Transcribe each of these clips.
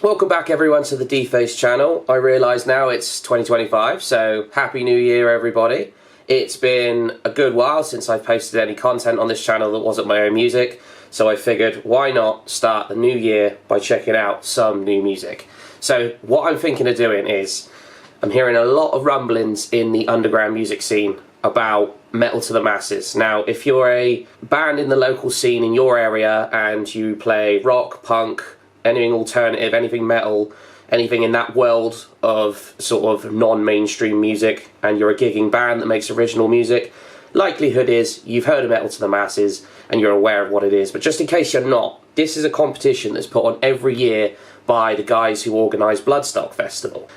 Welcome back everyone to the DEFACED channel. I realise now it's 2025, so Happy New Year everybody. It's been a good while since I've posted any content on this channel that wasn't my own music, so I figured why not start the new year by checking out some new music. So what I'm thinking of doing is, I'm hearing a lot of rumblings in the underground music scene about metal to the masses. Now, if you're a band in the local scene in your area and you play rock, punk, anything alternative, anything metal, anything in that world of sort of non-mainstream music, and you're a gigging band that makes original music, likelihood is you've heard of metal to the masses and you're aware of what it is. But just in case you're not, this is a competition that's put on every year by the guys who organise Bloodstock Festival.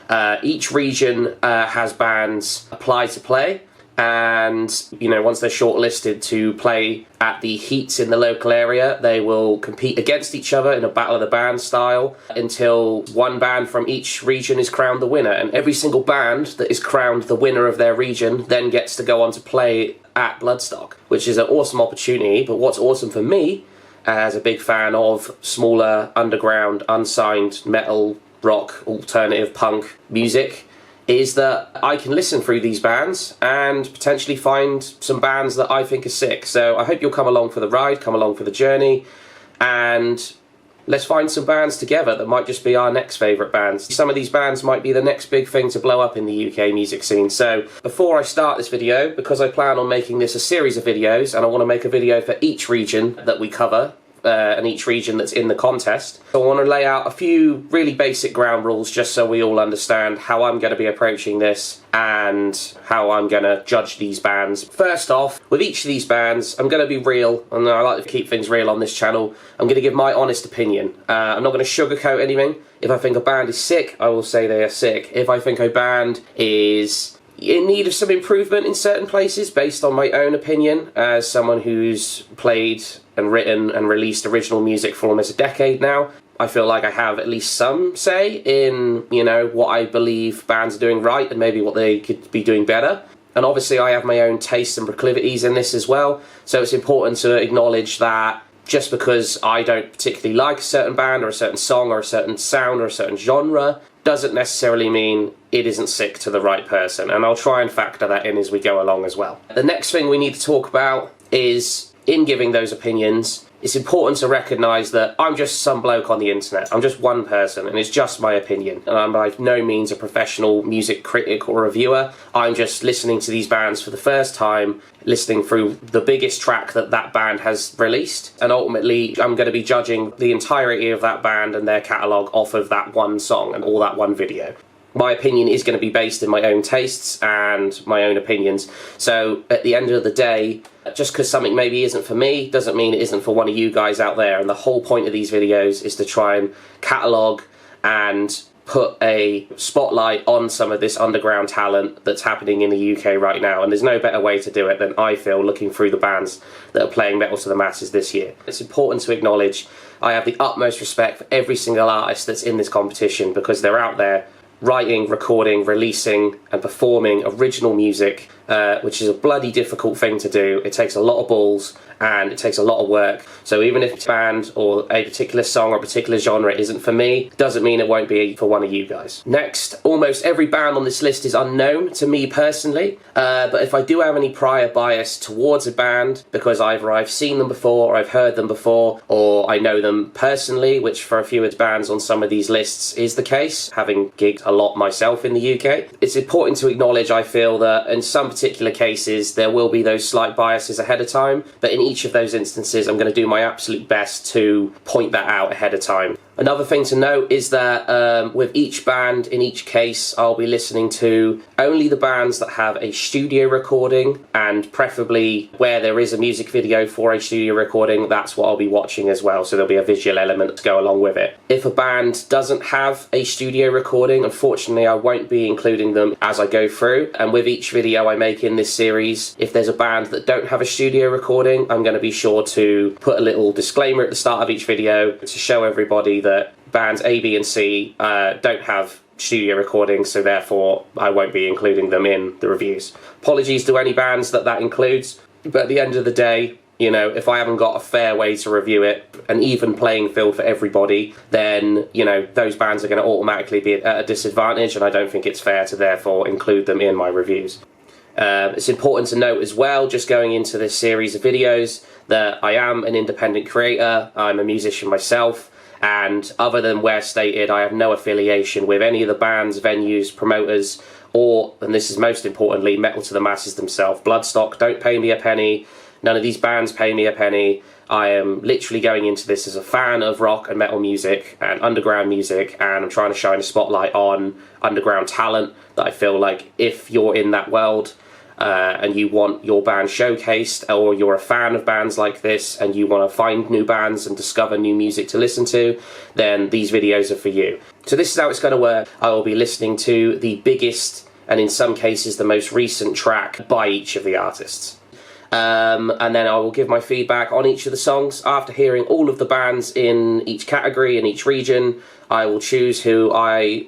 Each region has bands apply to play, and you know, once they're shortlisted to play at the heats in the local area, they will compete against each other in a battle of the band style until one band from each region is crowned the winner. And every single band that is crowned the winner of their region then gets to go on to play at Bloodstock, which is an awesome opportunity. But what's awesome for me, as a big fan of smaller underground unsigned metal, rock, alternative punk music, is that I can listen through these bands and potentially find some bands that I think are sick. So I hope you'll come along for the ride, come along for the journey, and let's find some bands together that might just be our next favourite bands. Some of these bands might be the next big thing to blow up in the UK music scene. So before I start this video, because I plan on making this a series of videos and I want to make a video for each region that we cover, and each region that's in the contest. So I want to lay out a few really basic ground rules just so we all understand how I'm going to be approaching this and how I'm going to judge these bands. First off, with each of these bands, I'm going to be real, and I like to keep things real on this channel. I'm going to give my honest opinion. I'm not going to sugarcoat anything. If I think a band is sick, I will say they are sick. If I think a band is in need of some improvement in certain places, based on my own opinion as someone who's played and written and released original music for almost a decade now, I feel like I have at least some say in, you know, what I believe bands are doing right and maybe what they could be doing better. And obviously I have my own tastes and proclivities in this as well, so it's important to acknowledge that just because I don't particularly like a certain band or a certain song or a certain sound or a certain genre doesn't necessarily mean it isn't sick to the right person, and I'll try and factor that in as we go along as well. The next thing we need to talk about is, in giving those opinions, it's important to recognise that I'm just some bloke on the internet. I'm just one person, and it's just my opinion. And I'm by no means a professional music critic or reviewer. I'm just listening to these bands for the first time, listening through the biggest track that that band has released, and ultimately I'm going to be judging the entirety of that band and their catalogue off of that one song and all that one video. My opinion is going to be based in my own tastes and my own opinions. So at the end of the day, just because something maybe isn't for me doesn't mean it isn't for one of you guys out there. And the whole point of these videos is to try and catalogue and put a spotlight on some of this underground talent that's happening in the UK right now. And there's no better way to do it than, I feel, looking through the bands that are playing metal to the masses this year. It's important to acknowledge I have the utmost respect for every single artist that's in this competition, because they're out there writing, recording, releasing and performing original music, which is a bloody difficult thing to do. It takes a lot of balls and it takes a lot of work. So even if a band or a particular song or a particular genre isn't for me, doesn't mean it won't be for one of you guys. Next, almost every band on this list is unknown to me personally, but if I do have any prior bias towards a band, because either I've seen them before or I've heard them before, or I know them personally, which for a few of the bands on some of these lists is the case, having gigged a lot myself in the UK, it's important to acknowledge, I feel, that in some particular cases there will be those slight biases ahead of time, but in each of those instances I'm going to do my absolute best to point that out ahead of time. Another thing to note is that with each band, in each case, I'll be listening to only the bands that have a studio recording, and preferably where there is a music video for a studio recording, that's what I'll be watching as well, so there'll be a visual element to go along with it. If a band doesn't have a studio recording, unfortunately I won't be including them as I go through, and with each video I make in this series, if there's a band that don't have a studio recording, I'm going to be sure to put a little disclaimer at the start of each video to show everybody that bands A, B and C don't have studio recordings, so therefore I won't be including them in the reviews. Apologies to any bands that includes, but at the end of the day, You know, if I haven't got a fair way to review it, an even playing field for everybody, then, you know, those bands are going to automatically be at a disadvantage, and I don't think it's fair to therefore include them in my reviews. It's important to note as well, just going into this series of videos, that I am an independent creator. I'm a musician myself, and other than where stated, I have no affiliation with any of the bands, venues, promoters, or, and this is most importantly, Metal to the Masses themselves. Bloodstock don't pay me a penny. None of these bands pay me a penny. I am literally going into this as a fan of rock and metal music and underground music, and I'm trying to shine a spotlight on underground talent that I feel like if you're in that world and you want your band showcased, or you're a fan of bands like this and you want to find new bands and discover new music to listen to, then these videos are for you. So this is how it's going to work. I will be listening to the biggest and in some cases the most recent track by each of the artists. And then I will give my feedback on each of the songs. After hearing all of the bands in each category, in each region, I will choose who I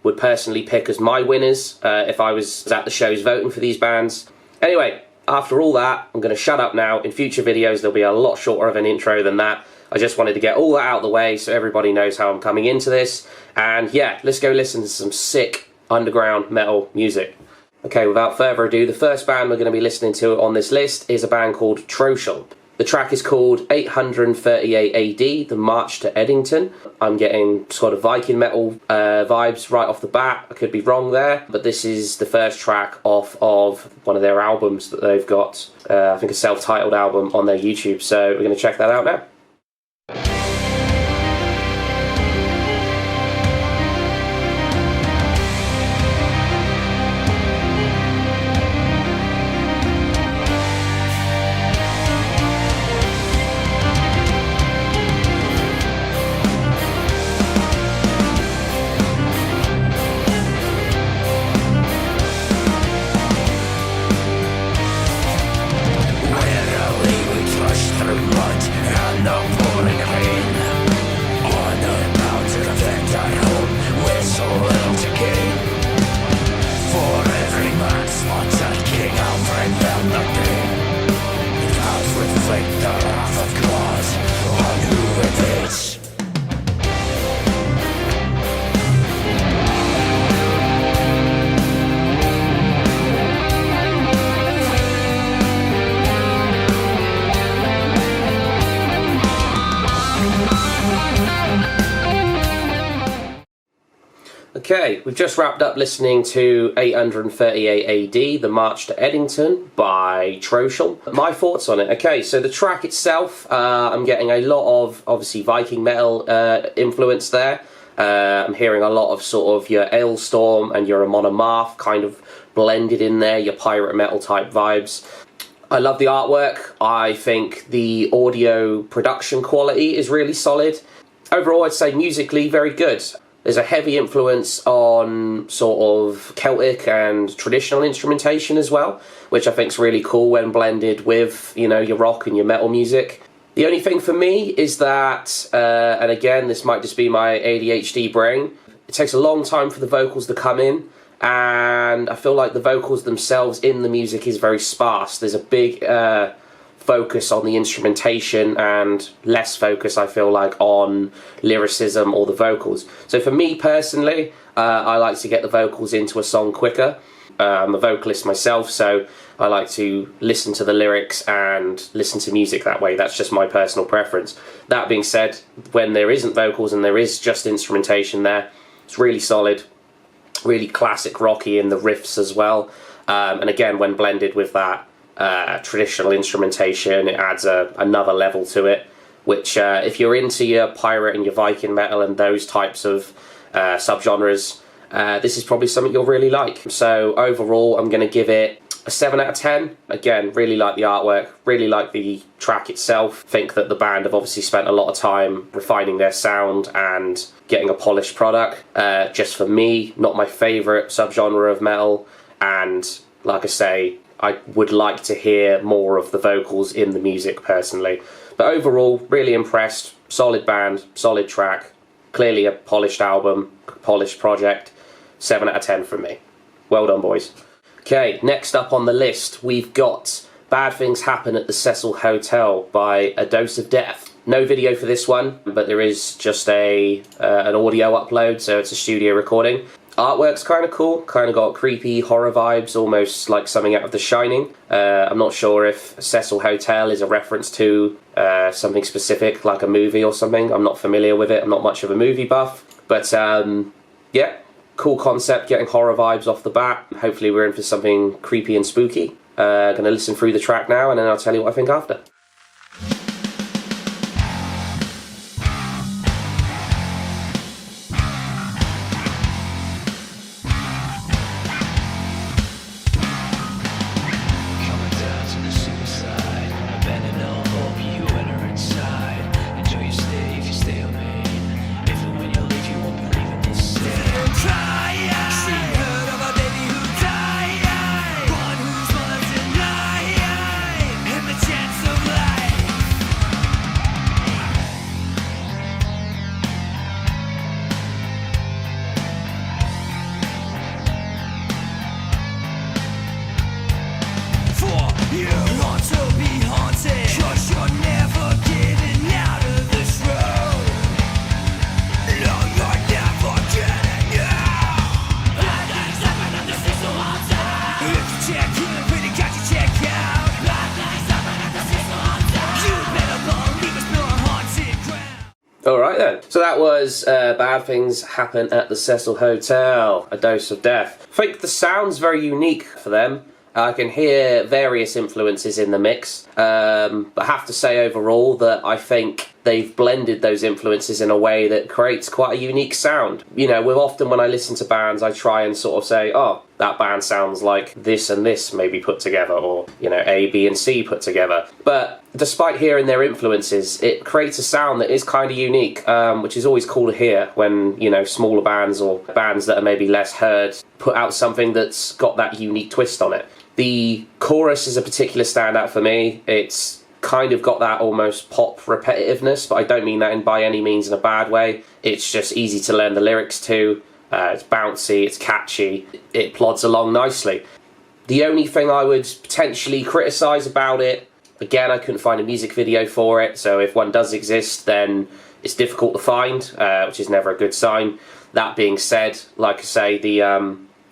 would personally pick as my winners if I was at the shows voting for these bands. Anyway, after all that, I'm going to shut up now. In future videos, there'll be a lot shorter of an intro than that. I just wanted to get all that out of the way so everybody knows how I'm coming into this. And yeah, let's go listen to some sick underground metal music. Okay, without further ado, the first band we're going to be listening to on this list is a band called Troshel. The track is called 838 AD, The March to Eddington. I'm getting sort of Viking metal vibes right off the bat. I could be wrong there, but this is the first track off of one of their albums that they've got, I think a self-titled album on their YouTube, so we're going to check that out now. Okay, we've just wrapped up listening to 838 AD, The March to Eddington by Troshel. My thoughts on it. Okay, so the track itself, I'm getting a lot of, obviously, Viking metal influence there. I'm hearing a lot of sort of your Ailstorm and your Amon Amarth kind of blended in there, your pirate metal type vibes. I love the artwork. I think the audio production quality is really solid. Overall, I'd say musically very good. There's a heavy influence on sort of Celtic and traditional instrumentation as well, which I think is really cool when blended with, you know, your rock and your metal music. The only thing for me is that, and again, this might just be my ADHD brain, it takes a long time for the vocals to come in, and I feel like the vocals themselves in the music is very sparse. There's a big focus on the instrumentation and less focus, I feel like, on lyricism or the vocals. So for me personally, I like to get the vocals into a song quicker. I'm a vocalist myself, so I like to listen to the lyrics and listen to music that way. That's just my personal preference. That being said, when there isn't vocals and there is just instrumentation there, it's really solid, really classic rocky in the riffs as well. And again, when blended with that traditional instrumentation, it adds another level to it, which if you're into your pirate and your Viking metal and those types of subgenres, this is probably something you'll really like. So overall, I'm going to give it a 7 out of 10. Again, really like the artwork, really like the track itself. Think that the band have obviously spent a lot of time refining their sound and getting a polished product. Just for me, not my favourite subgenre of metal, and like I say, I would like to hear more of the vocals in the music personally. But overall, really impressed. Solid band, solid track. Clearly a polished album, polished project. 7 out of 10 from me. Well done, boys. Okay, next up on the list, we've got Bad Things Happen at the Cecil Hotel by A Dose of Death. No video for this one, but there is just an audio upload, so it's a studio recording. Artwork's kind of cool, kind of got creepy horror vibes, almost like something out of The Shining. I'm not sure if Cecil Hotel is a reference to something specific, like a movie or something. I'm not familiar with it, I'm not much of a movie buff. But yeah, cool concept, getting horror vibes off the bat. Hopefully we're in for something creepy and spooky. Gonna listen through the track now and then I'll tell you what I think after. Alright then, so that was Bad Things Happen at the Cecil Hotel, A Dose of Death. I think the sound's very unique for them. I can hear various influences in the mix, but I have to say overall that I think they've blended those influences in a way that creates quite a unique sound. You know, often when I listen to bands, I try and sort of say, oh, that band sounds like this and this maybe put together, or, you know, A, B and C put together. But despite hearing their influences, it creates a sound that is kind of unique, which is always cool to hear when, you know, smaller bands or bands that are maybe less heard put out something that's got that unique twist on it. The chorus is a particular standout for me. It's kind of got that almost pop repetitiveness, but I don't mean that by any means in a bad way. It's just easy to learn the lyrics to. It's bouncy, it's catchy, it plods along nicely. The only thing I would potentially criticise about it, again, I couldn't find a music video for it, so if one does exist, then it's difficult to find, which is never a good sign. That being said, like I say, the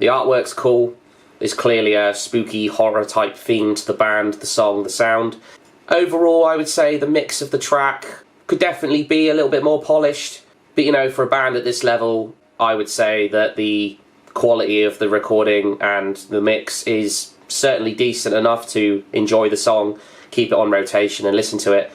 artwork's cool. There's clearly a spooky horror type theme to the band, the song, the sound. Overall, I would say the mix of the track could definitely be a little bit more polished, but you know, for a band at this level, I would say that the quality of the recording and the mix is certainly decent enough to enjoy the song, keep it on rotation and listen to it.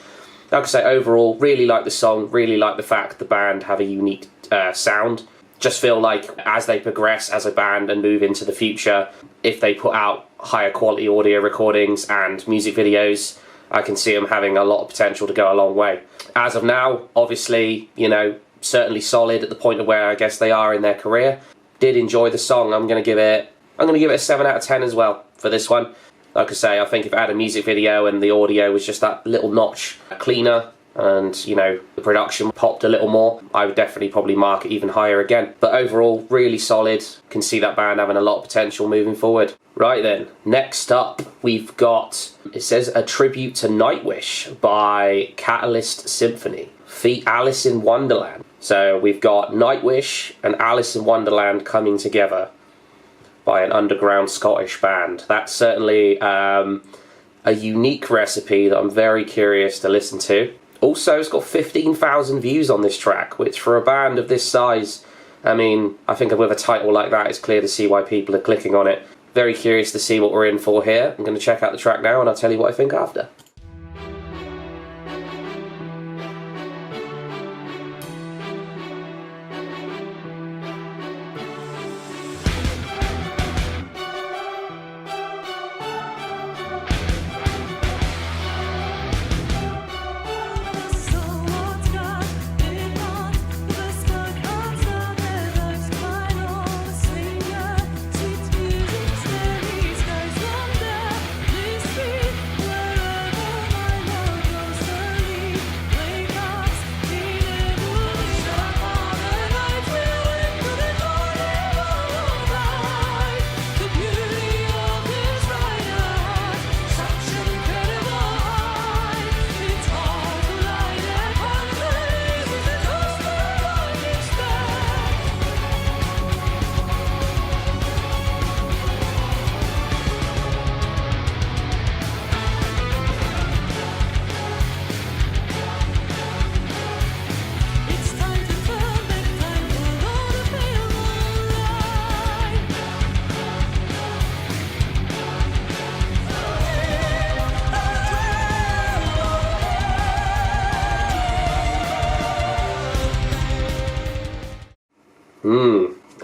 Like I say, overall, really like the song, really like the fact the band have a unique sound. Just feel like as they progress as a band and move into the future, if they put out higher quality audio recordings and music videos, I can see them having a lot of potential to go a long way. As of now, obviously, you know, certainly solid at the point of where I guess they are in their career. Did enjoy the song. I'm going to give it a 7 out of 10 as well for this one. Like I say, I think if it had a music video and the audio was just that little notch cleaner, and, you know, the production popped a little more, I would definitely probably mark it even higher again. But overall, really solid. Can see that band having a lot of potential moving forward. Right then, next up, we've got, it says, A Tribute to Nightwish by Catalyst Symphony, feat Alice in Wonderland. So we've got Nightwish and Alice in Wonderland coming together by an underground Scottish band. That's certainly a unique recipe that I'm very curious to listen to. Also, it's got 15,000 views on this track, which for a band of this size, I mean, I think with a title like that, it's clear to see why people are clicking on it. Very curious to see what we're in for here. I'm going to check out the track now and I'll tell you what I think after.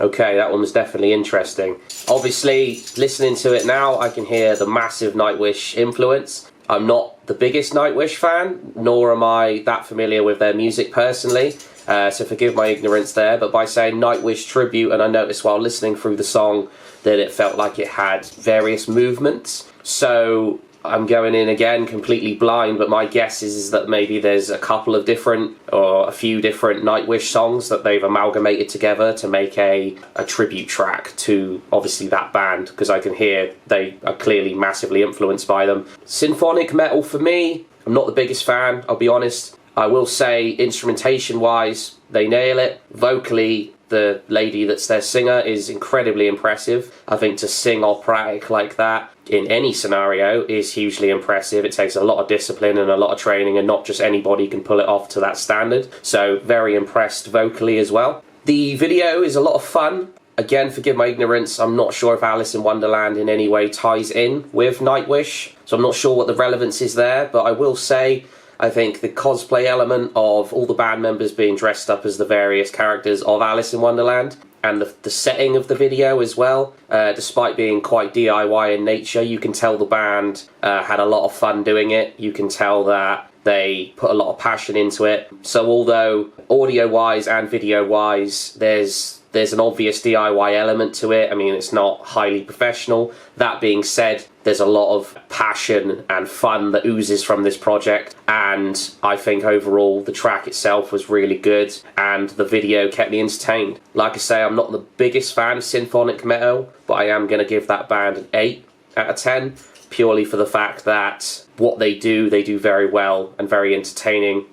Okay, that one was definitely interesting. Obviously, listening to it now, I can hear the massive Nightwish influence. I'm not the biggest Nightwish fan, nor am I that familiar with their music personally, so forgive my ignorance there, but by saying Nightwish tribute, and I noticed while listening through the song that it felt like it had various movements, so I'm going in again completely blind, but my guess is that maybe there's a couple of different, or a few different Nightwish songs that they've amalgamated together to make a tribute track to obviously that band, because I can hear they are clearly massively influenced by them. Symphonic metal for me, I'm not the biggest fan, I'll be honest. I will say instrumentation wise, they nail it. Vocally, the lady that's their singer is incredibly impressive. I think to sing operatic like that in any scenario is hugely impressive. It takes a lot of discipline and a lot of training, and not just anybody can pull it off to that standard. So very impressed vocally as well. The video is a lot of fun. Again, forgive my ignorance, I'm not sure if Alice in Wonderland in any way ties in with Nightwish, so I'm not sure what the relevance is there, but I will say I think the cosplay element of all the band members being dressed up as the various characters of Alice in Wonderland, and the setting of the video as well, despite being quite DIY in nature, you can tell the band had a lot of fun doing it. You can tell that they put a lot of passion into it. So although audio-wise and video-wise, there's an obvious DIY element to it. I mean, it's not highly professional. That being said, there's a lot of passion and fun that oozes from this project, and I think overall the track itself was really good and the video kept me entertained. Like I say, I'm not the biggest fan of symphonic metal, but I am going to give that band an 8 out of 10, purely for the fact that what they do very well and very entertainingly,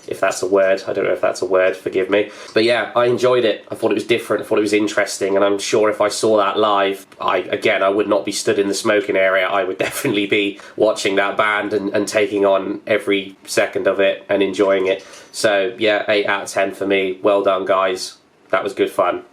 if that's a word. I don't know if that's a word, forgive me. But yeah, I enjoyed it. I thought it was different, I thought it was interesting, and I'm sure if I saw that live, I would not be stood in the smoking area. I would definitely be watching that band and taking on every second of it and enjoying it. So yeah, 8 out of 10 for me. Well done, guys. That was good fun.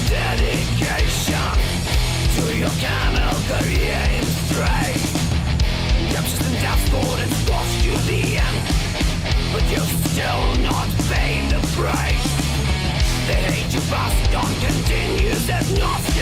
Dedication to your camel career in stray. Captures and death scored and forced you the end, but you've still not paid the price. The hate you passed on continues as nothing.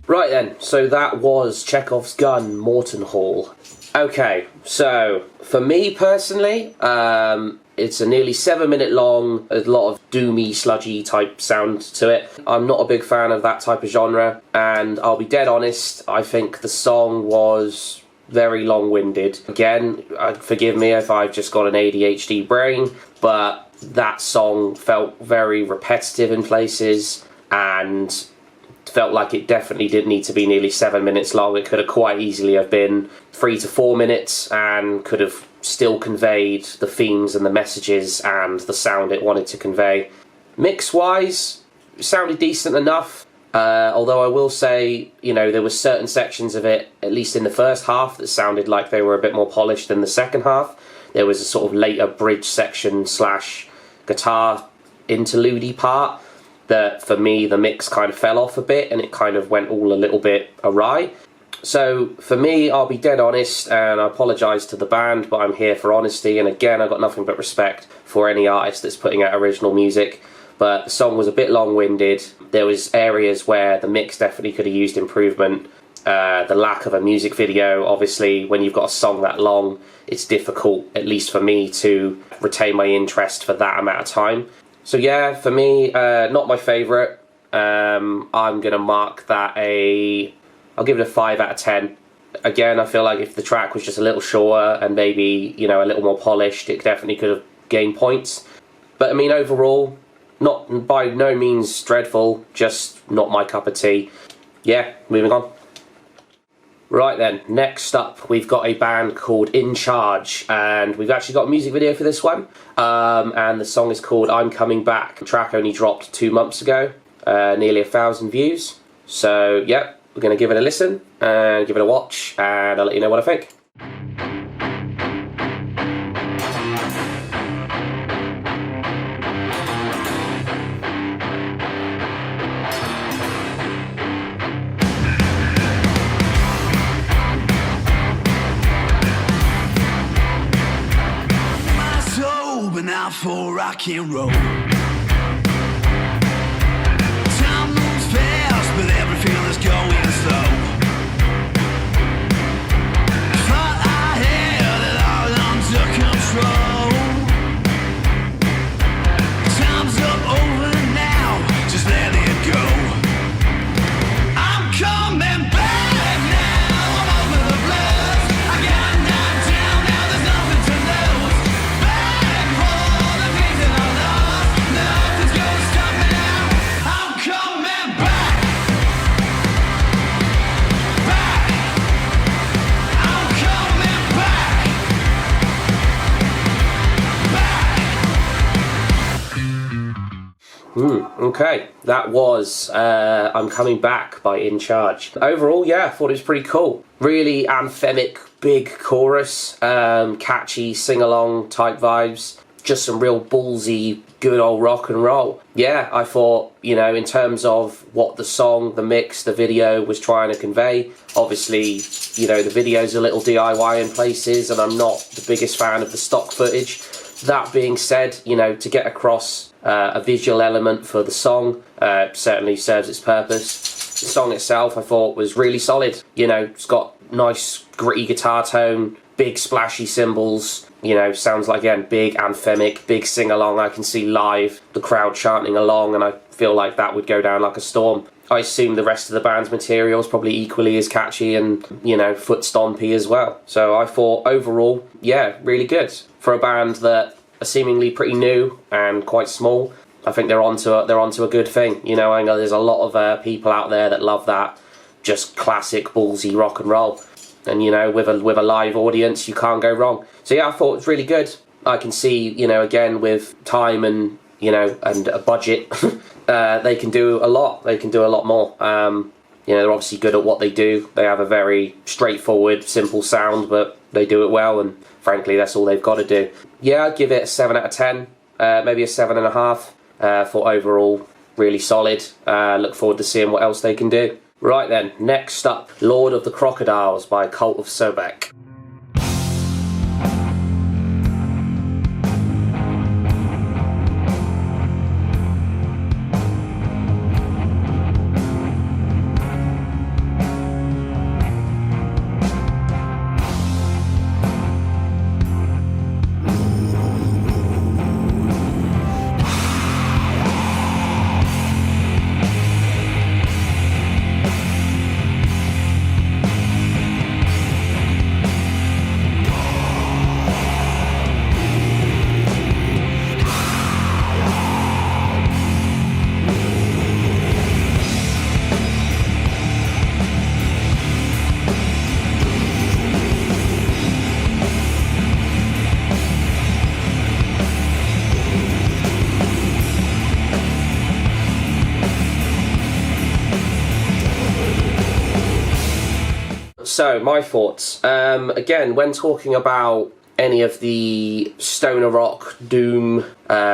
Right then, so that was Chekhov's gun, Morton Hall. Okay, so for me personally, it's a nearly 7 minute long, a lot of doomy, sludgy type sound to it. I'm not a big fan of that type of genre, and I'll be dead honest, I think the song was very long-winded. Again, forgive me if I've just got an ADHD brain, but that song felt very repetitive in places, and felt like it definitely did need to be nearly 7 minutes long. It could have quite easily have been 3 to 4 minutes and could have still conveyed the themes and the messages and the sound it wanted to convey. Mix-wise, it sounded decent enough, although I will say, you know, there were certain sections of it, at least in the first half, that sounded like they were a bit more polished than the second half. There was a sort of later bridge section slash guitar interlude-y part that for me the mix kind of fell off a bit and it kind of went all a little bit awry. So for me, I'll be dead honest, and I apologise to the band, but I'm here for honesty, and again I've got nothing but respect for any artist that's putting out original music, but the song was a bit long-winded. There was areas where the mix definitely could have used improvement. The lack of a music video, obviously when you've got a song that long, it's difficult, at least for me, to retain my interest for that amount of time. So yeah, for me, not my favourite. I'm gonna mark that I'll give it a 5 out of 10. Again, I feel like if the track was just a little shorter and maybe, you know, a little more polished, it definitely could have gained points. But I mean, overall, not by no means dreadful, just not my cup of tea. Yeah, moving on. Right then, next up we've got a band called In Charge, and we've actually got a music video for this one, and the song is called I'm Coming Back. The track only dropped 2 months ago, nearly 1,000 views. So yeah, we're going to give it a listen and give it a watch, and I'll let you know what I think. Out for rock and roll. Time moves fast, but everything is going slow. Thought I had it all under control. Time's up over now, just let it go. I'm coming back now, I'm over the blues. I got knocked down, now there's nothing to lose. Back home, the things that I lost, nothing's gonna stop me now. I'm coming back. Back. I'm coming back. Okay, that was I'm Coming Back by In Charge. Overall, yeah, I thought it was pretty cool. Really anthemic, big chorus, catchy sing-along type vibes. Just some real ballsy, good old rock and roll. Yeah, I thought, you know, in terms of what the song, the mix, the video was trying to convey, obviously, you know, the video's a little DIY in places, and I'm not the biggest fan of the stock footage. That being said, you know, to get across a visual element for the song certainly serves its purpose. The song itself, I thought, was really solid. You know, it's got nice, gritty guitar tone, big splashy cymbals, you know, sounds like, again, big anthemic, big sing-along. I can see live the crowd chanting along, and I feel like that would go down like a storm. I assume the rest of the band's material is probably equally as catchy and, you know, foot stompy as well. So I thought, overall, yeah, really good. For a band that are seemingly pretty new and quite small, I think they're onto a good thing. You know, I know there's a lot of people out there that love that just classic ballsy rock and roll. And, you know, with a live audience, you can't go wrong. So yeah, I thought it was really good. I can see, you know, again, with time and, you know, and a budget, they can do a lot. They can do a lot more. You know, they're obviously good at what they do. They have a very straightforward, simple sound, but they do it well, and frankly, that's all they've got to do. Yeah, I'd give it a 7 out of 10, maybe a 7.5 for overall, really solid. Look forward to seeing what else they can do. Right then, next up, Lord of the Crocodiles by Cult of Sobek. So, my thoughts. Again, when talking about any of the stoner rock, doom,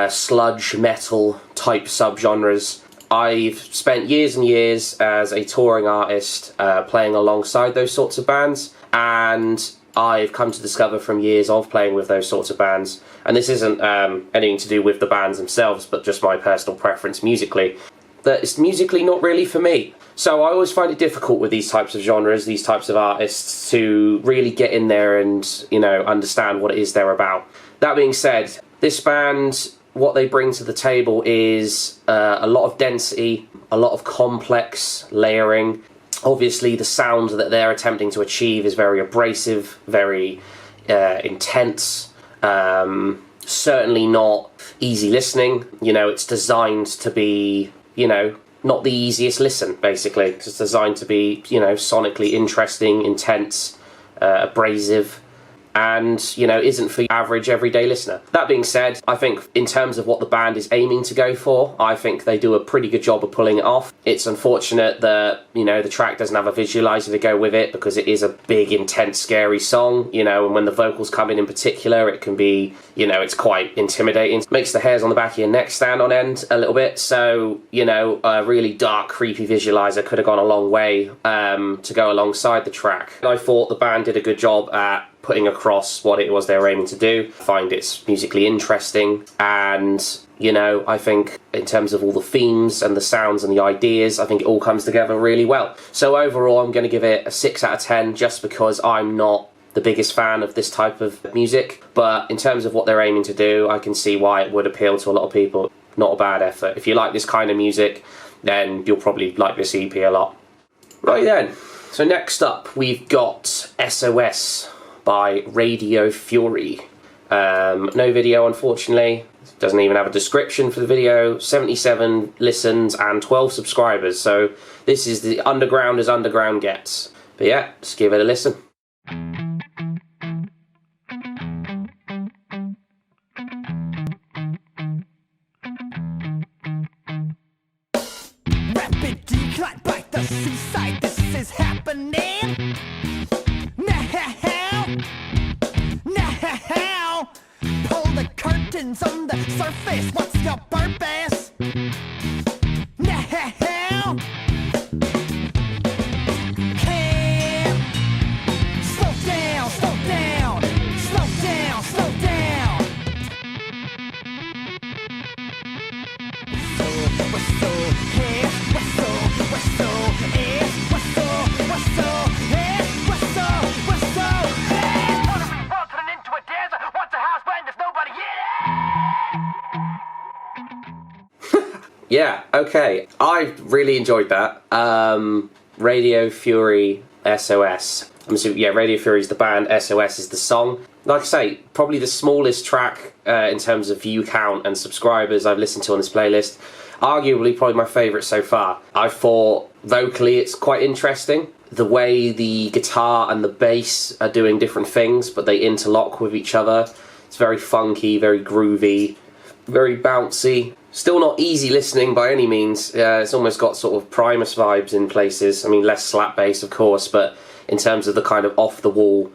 sludge metal type subgenres, I've spent years and years as a touring artist playing alongside those sorts of bands, and I've come to discover from years of playing with those sorts of bands, and this isn't anything to do with the bands themselves, but just my personal preference musically, that it's musically not really for me. So I always find it difficult with these types of genres, these types of artists, to really get in there and, you know, understand what it is they're about. That being said, this band what they bring to the table is a lot of density, a lot of complex layering. Obviously, the sound that they're attempting to achieve is very abrasive, very intense. Certainly not easy listening. You know, it's designed to be, you know, not the easiest listen, basically. It's designed to be, you know, sonically interesting, intense, abrasive, and, you know, isn't for your average everyday listener. That being said, I think in terms of what the band is aiming to go for, I think they do a pretty good job of pulling it off. It's unfortunate that, you know, the track doesn't have a visualizer to go with it, because it is a big, intense, scary song, you know, and when the vocals come in particular, it can be, you know, it's quite intimidating. It makes the hairs on the back of your neck stand on end a little bit, so, you know, a really dark, creepy visualizer could have gone a long way to go alongside the track. I thought the band did a good job at putting across what it was they were aiming to do. I find it's musically interesting, and, you know, I think in terms of all the themes and the sounds and the ideas, I think it all comes together really well. So overall, I'm going to give it a 6 out of 10, just because I'm not the biggest fan of this type of music, but in terms of what they're aiming to do, I can see why it would appeal to a lot of people. Not a bad effort. If you like this kind of music, then you'll probably like this EP a lot. Right then, so next up we've got SOS by Radio Fury. No video, unfortunately. Doesn't even have a description for the video. 77 listens and 12 subscribers, so this is the underground as underground gets. But yeah, just give it a listen. Rapid decline by the seaside. This is happening now. Pull the curtains on the surface. What's your purpose? Now. Can't slow down, slow down, slow down, slow down. We're so here, we're so here, we're so here, we're so here. What are we world turning into a desert? What's a house when there's nobody here? Yeah, okay. I really enjoyed that. Radio Fury, SOS. I'm assuming, yeah, Radio Fury is the band, SOS is the song. Like I say, probably the smallest track in terms of view count and subscribers I've listened to on this playlist. Arguably, probably my favourite so far. I thought vocally it's quite interesting. The way the guitar and the bass are doing different things, but they interlock with each other. It's very funky, very groovy, very bouncy. Still not easy listening by any means. It's almost got sort of Primus vibes in places. I mean, less slap bass, of course, but in terms of the kind of off-the-wall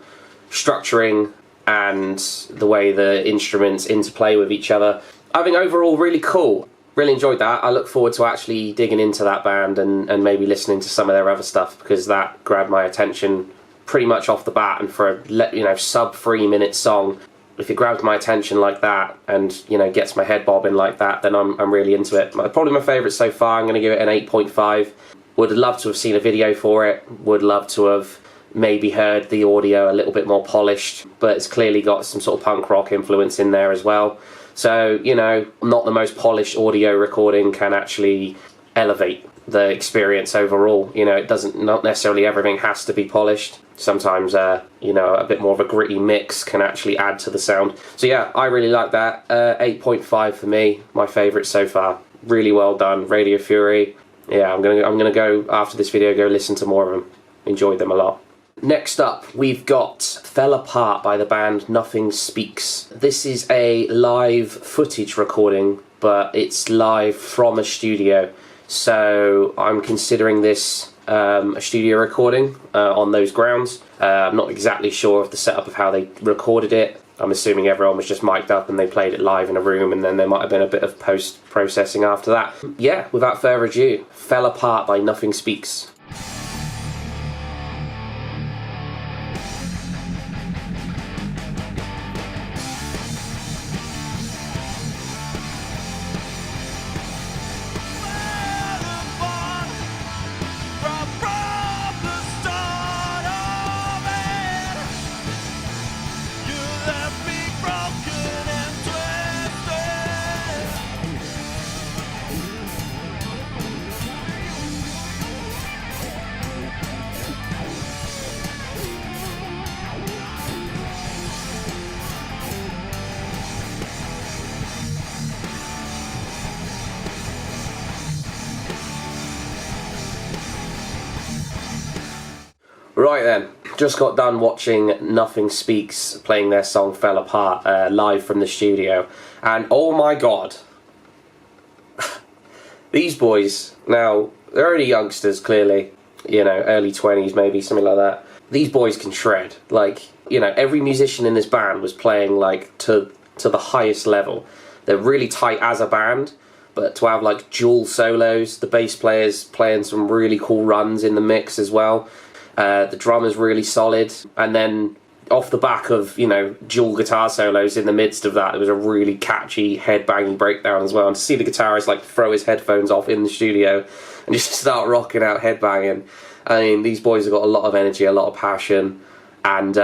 structuring and the way the instruments interplay with each other, I think overall really cool. Really enjoyed that. I look forward to actually digging into that band and maybe listening to some of their other stuff, because that grabbed my attention pretty much off the bat. And for a, you know, sub 3 minute song, if it grabs my attention like that and, you know, gets my head bobbing like that, then I'm really into it. Probably my favourite so far. I'm going to give it an 8.5. Would love to have seen a video for it. Would love to have maybe heard the audio a little bit more polished, but it's clearly got some sort of punk rock influence in there as well. So, you know, not the most polished audio recording can actually elevate the experience overall. You know, it doesn't, not necessarily everything has to be polished. Sometimes, you know, a bit more of a gritty mix can actually add to the sound. So yeah, I really like that. 8.5 for me, my favourite so far. Really well done, Radio Fury. Yeah, I'm gonna go after this video, go listen to more of them. Enjoyed them a lot. Next up, we've got Fell Apart by the band Nothing Speaks. This is a live footage recording, but it's live from a studio. So I'm considering this a studio recording on those grounds. I'm not exactly sure of the setup of how they recorded it. I'm assuming everyone was just mic'd up and they played it live in a room, and then there might have been a bit of post-processing after that. Yeah, without further ado, Fell Apart by Nothing Speaks. Right then, just got done watching Nothing Speaks playing their song Fell Apart live from the studio, and oh my god, these boys, now, they're only youngsters clearly, you know, early 20s maybe, something like that. These boys can shred. Like, you know, every musician in this band was playing like to the highest level. They're really tight as a band, but to have like dual solos, the bass player's playing some really cool runs in the mix as well. The drummer's really solid, and then off the back of, you know, dual guitar solos in the midst of that, it was a really catchy head-banging breakdown as well. And to see the guitarist like throw his headphones off in the studio and just start rocking out head-banging, I mean, these boys have got a lot of energy, a lot of passion, and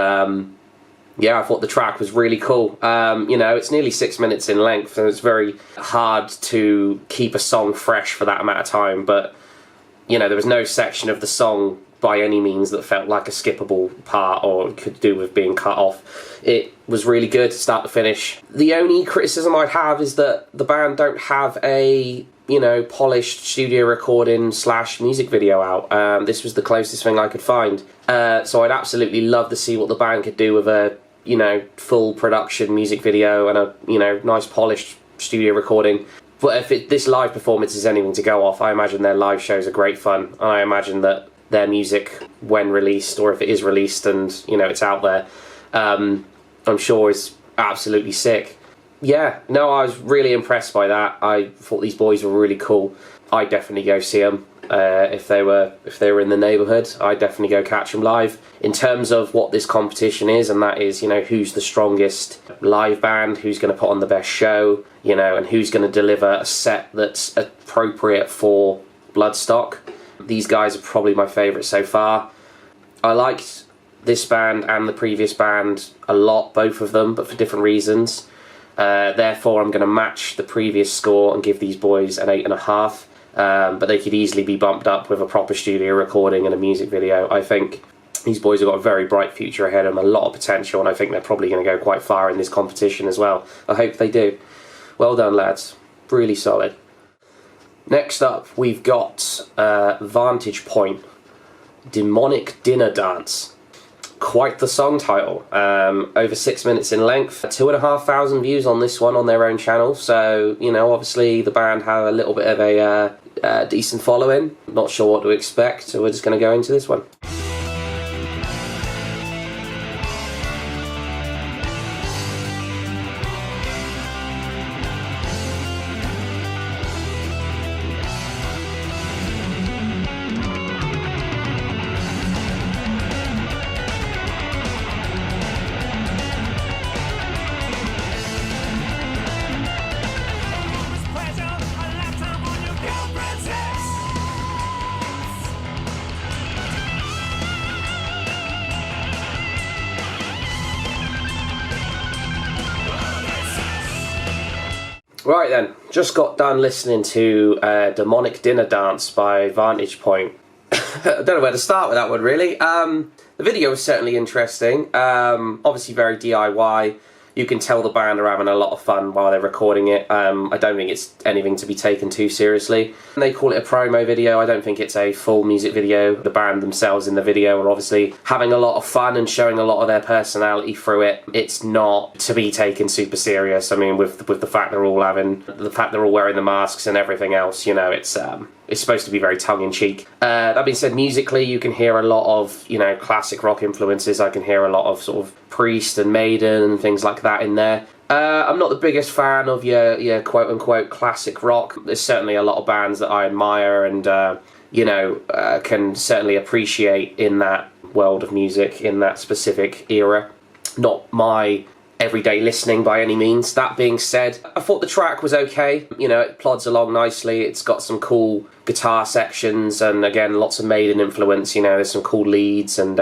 yeah, I thought the track was really cool. You know, it's nearly 6 minutes in length, so it's very hard to keep a song fresh for that amount of time, but, you know, there was no section of the song by any means that felt like a skippable part or could do with being cut off. It was really good start to finish. The only criticism I'd have is that the band don't have a, you know, polished studio recording / music video out. This was the closest thing I could find. So I'd absolutely love to see what the band could do with a, you know, full production music video and a, you know, nice polished studio recording. But if this live performance is anything to go off, I imagine their live shows are great fun. I imagine that their music, when released, or if it is released and, you know, it's out there, I'm sure is absolutely sick. Yeah, no, I was really impressed by that. I thought these boys were really cool. I'd definitely go see them if they were in the neighbourhood. I'd definitely go catch them live. In terms of what this competition is, and that is, you know, who's the strongest live band, who's going to put on the best show, you know, and who's going to deliver a set that's appropriate for Bloodstock. These guys are probably my favourite so far. I liked this band and the previous band a lot, both of them, but for different reasons. Therefore, I'm going to match the previous score and give these boys an 8.5. But they could easily be bumped up with a proper studio recording and a music video. I think these boys have got a very bright future ahead of them, a lot of potential, and I think they're probably going to go quite far in this competition as well. I hope they do. Well done, lads. Really solid. Next up, we've got Vantage Point, Demonic Dinner Dance. Quite the song title. Over 6 minutes in length. 2,500 views on this one on their own channel. So, you know, obviously the band have a little bit of a decent following. Not sure what to expect, so we're just going to go into this one. Right then, just got done listening to Demonic Dinner Dance by Vantage Point. I don't know where to start with that one, really. The video was certainly interesting. Obviously very DIY. You can tell the band are having a lot of fun while they're recording it. I don't think it's anything to be taken too seriously. They call it a promo video. I don't think it's a full music video. The band themselves in the video are obviously having a lot of fun and showing a lot of their personality through it. It's not to be taken super serious. I mean, with the fact they're all wearing the masks and everything else, you know, it's supposed to be very tongue-in-cheek. That being said, musically you can hear a lot of, you know, classic rock influences. I can hear a lot of sort of Priest and Maiden and things like that in there. I'm not the biggest fan of your quote-unquote classic rock. There's certainly a lot of bands that I admire and, you know, can certainly appreciate in that world of music, in that specific era. Not my everyday listening by any means. That being said, I thought the track was okay. You know, it plods along nicely. It's got some cool guitar sections and, again, lots of Maiden influence. You know, there's some cool leads and,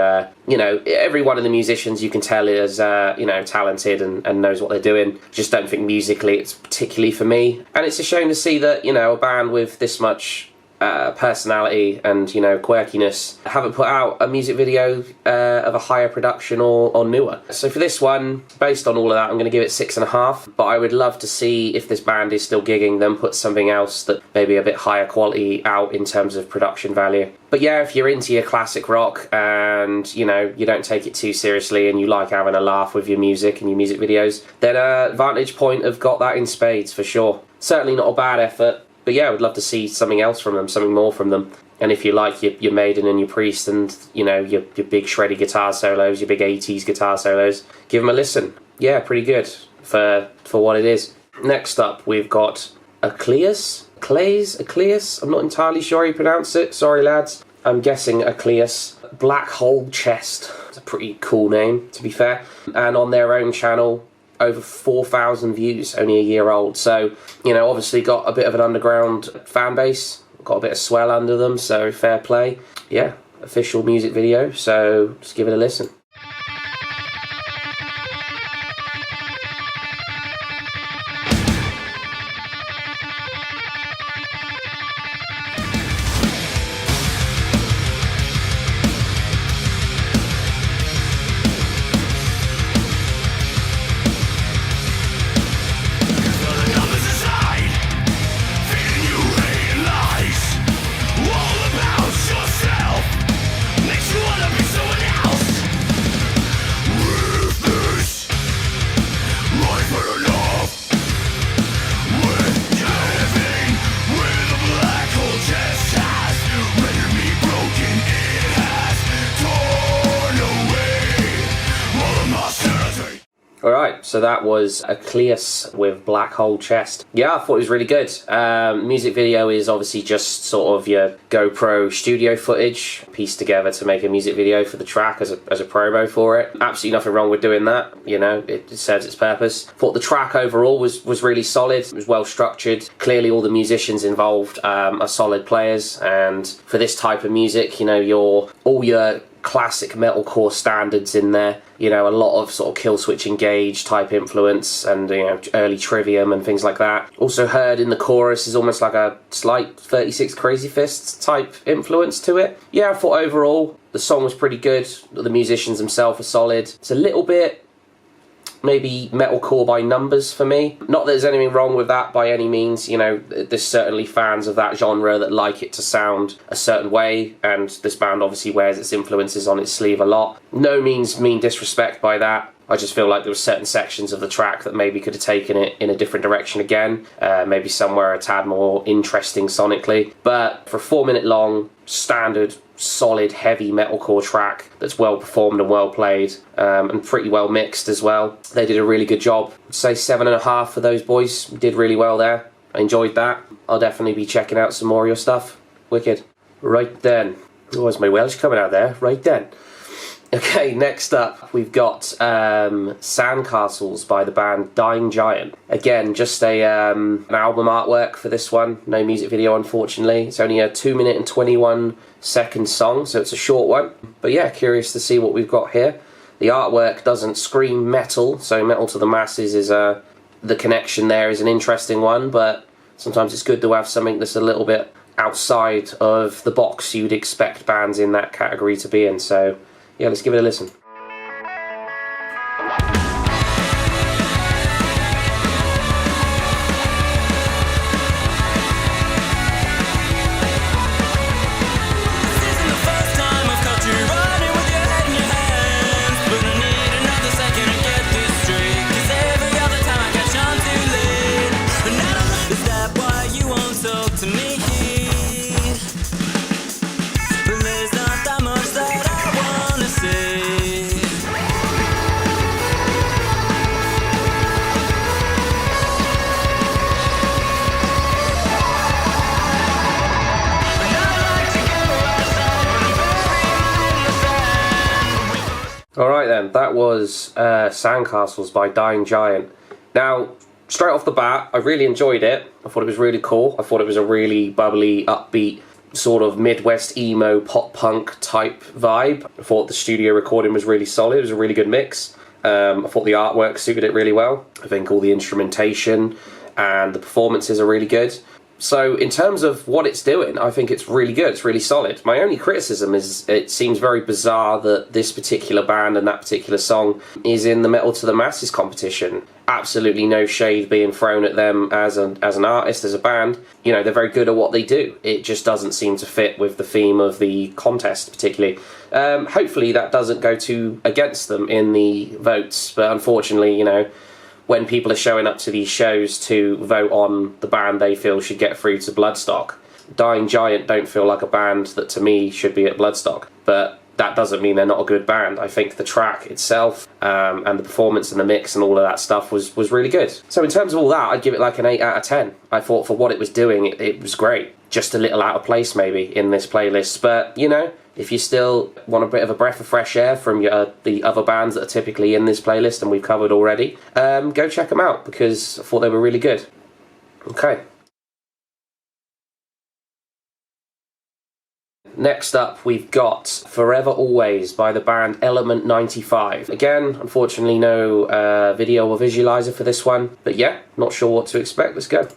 you know, every one of the musicians you can tell is, you know, talented and knows what they're doing. Just don't think musically it's particularly for me. And it's a shame to see that, you know, a band with this much personality and, you know, quirkiness, haven't put out a music video of a higher production or newer. So for this one, based on all of that, I'm going to give it 6.5. But I would love to see, if this band is still gigging, them put something else that maybe a bit higher quality out in terms of production value. But yeah, if you're into your classic rock and, you know, you don't take it too seriously and you like having a laugh with your music and your music videos, then Vantage Point have got that in spades for sure. Certainly not a bad effort. But yeah, I would love to see something else from them, something more from them. And if you like your Maiden and your Priest and, you know, your big shreddy guitar solos, your big 80s guitar solos, give them a listen. Yeah, pretty good for what it is. Next up, we've got Acleus. Acleus? I'm not entirely sure how you pronounce it. Sorry, lads. I'm guessing Acleus. Black Hole Chest. It's a pretty cool name, to be fair. And on their own channel, over 4,000 views, only a year old. So, you know, obviously got a bit of an underground fan base, got a bit of swell under them, so fair play. Yeah, official music video, so just give it a listen. Alright, so that was Acleus with Black Hole Chest. Yeah, I thought it was really good. Music video is obviously just sort of your GoPro studio footage pieced together to make a music video for the track as a promo for it. Absolutely nothing wrong with doing that, you know, it serves its purpose. Thought the track overall was really solid, it was well structured. Clearly all the musicians involved are solid players, and for this type of music, you know, all your classic metalcore standards in there, you know, a lot of sort of Killswitch Engage type influence and, you know, early Trivium and things like that. Also heard in the chorus is almost like a slight 36 Crazy Fists type influence to it. Yeah, I thought overall the song was pretty good. The musicians themselves are solid. It's a little bit maybe metalcore by numbers for me. Not that there's anything wrong with that by any means, you know, there's certainly fans of that genre that like it to sound a certain way, and this band obviously wears its influences on its sleeve a lot. No means mean disrespect by that. I just feel like there were certain sections of the track that maybe could have taken it in a different direction again, maybe somewhere a tad more interesting sonically. But for a 4-minute long, standard, solid, heavy metalcore track that's well performed and well played, and pretty well mixed as well. They did a really good job. I'd say 7.5 for those boys. Did really well there. I enjoyed that. I'll definitely be checking out some more of your stuff. Wicked. Right then. Oh, is my Welsh coming out there? Right then. Okay, next up we've got Sandcastles by the band Dying Giant. Again, just an album artwork for this one. No music video, unfortunately. It's only a 2-minute and 21-second song, so it's a short one. But yeah, curious to see what we've got here. The artwork doesn't scream metal, so metal to the masses is the connection there is an interesting one, but sometimes it's good to have something that's a little bit outside of the box you'd expect bands in that category to be in. So yeah, let's give it a listen. Alright then, that was Sandcastles by Dying Giant. Now, straight off the bat, I really enjoyed it. I thought it was really cool. I thought it was a really bubbly, upbeat, sort of Midwest emo, pop-punk type vibe. I thought the studio recording was really solid. It was a really good mix. I thought the artwork suited it really well. I think all the instrumentation and the performances are really good. So in terms of what it's doing, I think it's really good. It's really solid. My only criticism is it seems very bizarre that this particular band and that particular song is in the Metal to the Masses competition. Absolutely no shade being thrown at them as an artist, as a band. You know, they're very good at what they do. It just doesn't seem to fit with the theme of the contest particularly. Hopefully that doesn't go too against them in the votes, but unfortunately, you know, when people are showing up to these shows to vote on the band they feel should get through to Bloodstock, Dying Giant don't feel like a band that to me should be at Bloodstock, but that doesn't mean they're not a good band. I think the track itself and the performance and the mix and all of that stuff was really good. So in terms of all that, I'd give it like an 8 out of 10. I thought for what it was doing, it was great. Just a little out of place maybe in this playlist, but you know, if you still want a bit of a breath of fresh air from the other bands that are typically in this playlist and we've covered already, go check them out because I thought they were really good. Okay. Next up, we've got Forever Always by the band Element 95. Again, unfortunately no video or visualizer for this one, but yeah, not sure what to expect. Let's go.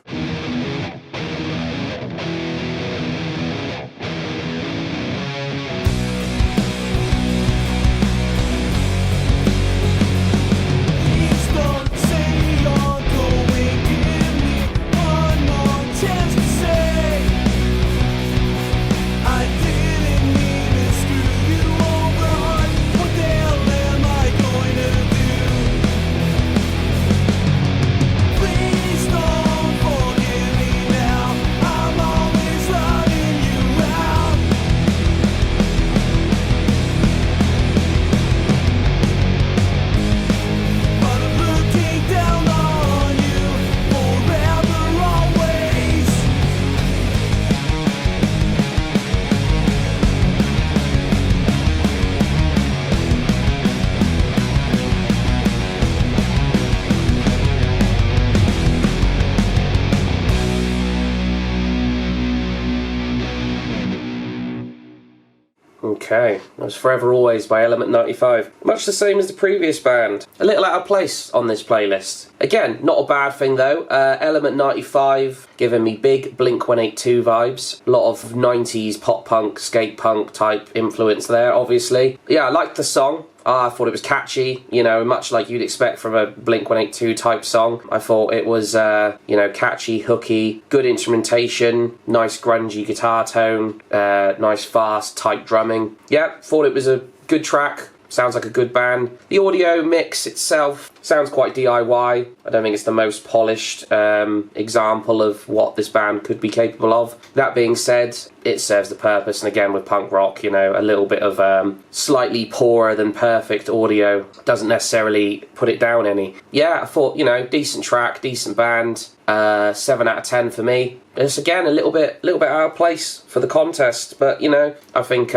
Okay, that was Forever Always by Element 95. Much the same as the previous band. A little out of place on this playlist. Again, not a bad thing though. Element 95 giving me big Blink-182 vibes. A lot of 90s pop punk, skate punk type influence there, obviously. Yeah, I liked the song. I thought it was catchy, you know, much like you'd expect from a Blink-182 type song. I thought it was, you know, catchy, hooky, good instrumentation, nice grungy guitar tone, nice fast tight drumming. Yeah, thought it was a good track. Sounds like a good band. The audio mix itself sounds quite DIY. I don't think it's the most polished example of what this band could be capable of. That being said, it serves the purpose, and again with punk rock, you know, a little bit of slightly poorer than perfect audio doesn't necessarily put it down any. Yeah, I thought, you know, decent track, decent band. 7 out of 10 for me. It's again a little bit out of place for the contest, but you know, I think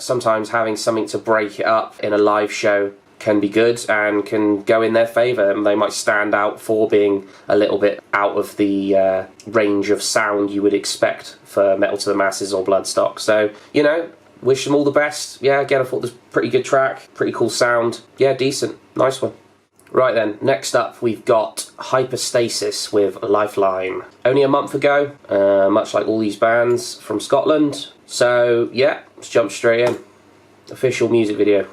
sometimes having something to break it up in a live show can be good and can go in their favour, and they might stand out for being a little bit out of the range of sound you would expect for Metal to the Masses or Bloodstock. So, you know, wish them all the best. Yeah, again, I thought this was a pretty good track, pretty cool sound. Yeah, decent, nice one. Right then, next up we've got Hyperstasis with Lifeline. Only a month ago, much like all these bands from Scotland. So yeah, let's jump straight in. Official music video.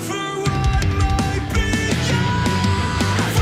For what might be yours.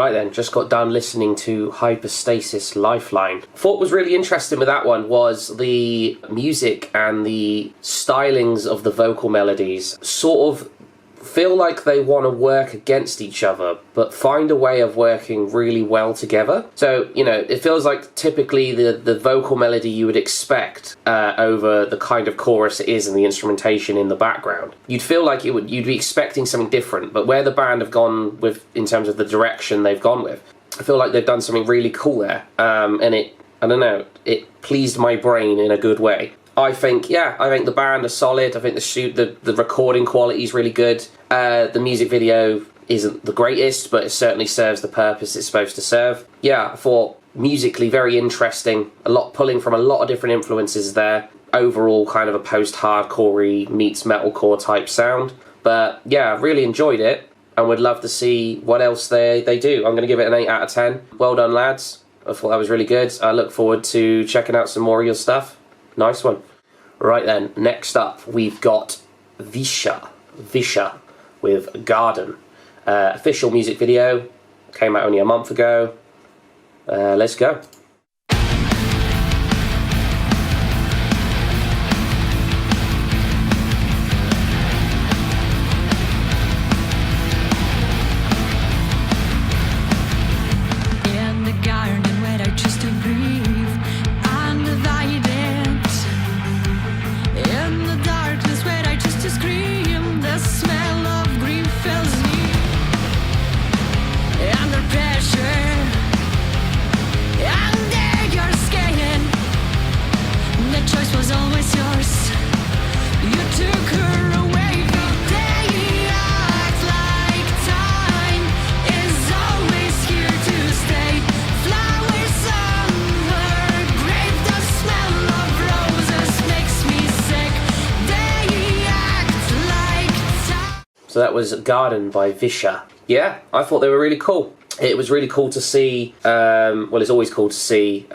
Right then, just got done listening to Hypostasis Lifeline. Thought was really interesting with that one was the music and the stylings of the vocal melodies sort of feel like they want to work against each other, but find a way of working really well together. So, you know, it feels like typically the vocal melody you would expect over the kind of chorus it is and the instrumentation in the background. You'd feel like you'd be expecting something different, but where the band have gone with, in terms of the direction they've gone with, I feel like they've done something really cool there. And I don't know, it pleased my brain in a good way. I think the band are solid. I think the recording quality is really good. The music video isn't the greatest, but it certainly serves the purpose it's supposed to serve. Yeah, I thought musically very interesting. Pulling from a lot of different influences there. Overall, kind of a post-hardcore meets metalcore type sound. But yeah, really enjoyed it, and would love to see what else they do. I'm going to give it an 8 out of 10. Well done, lads. I thought that was really good. I look forward to checking out some more of your stuff. Nice one. Right then, next up we've got Visha with Garden. Official music video, came out only a month ago. Let's go. So that was Garden by Visha. Yeah, I thought they were really cool. It was really cool to see, well, it's always cool to see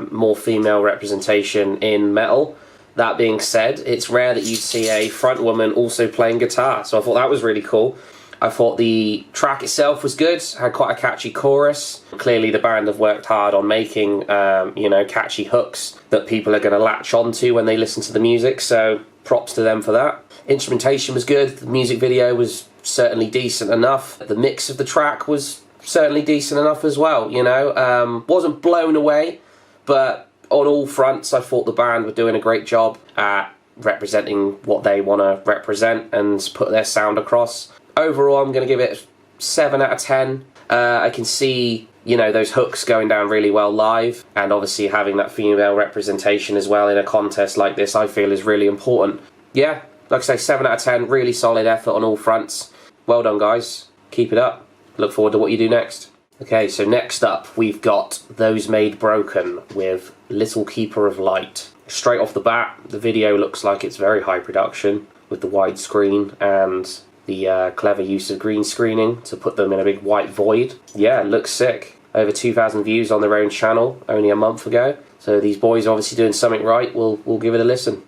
more female representation in metal. That being said, it's rare that you see a front woman also playing guitar, so I thought that was really cool. I thought the track itself was good, had quite a catchy chorus. Clearly the band have worked hard on making, you know, catchy hooks that people are going to latch onto when they listen to the music, so props to them for that. Instrumentation was good, the music video was certainly decent enough. The mix of the track was certainly decent enough as well, you know. Wasn't blown away, but on all fronts I thought the band were doing a great job at representing what they want to represent and put their sound across. Overall, I'm going to give it 7 out of 10. I can see, you know, those hooks going down really well live, and obviously having that female representation as well in a contest like this I feel is really important. Yeah, like I say, 7 out of 10, really solid effort on all fronts. Well done, guys. Keep it up. Look forward to what you do next. Okay, so next up we've got Those Made Broken with Little Keeper of Light. Straight off the bat, the video looks like it's very high production with the widescreen and the clever use of green screening to put them in a big white void. Yeah, it looks sick. Over 2,000 views on their own channel only a month ago. So these boys are obviously doing something right. We'll give it a listen.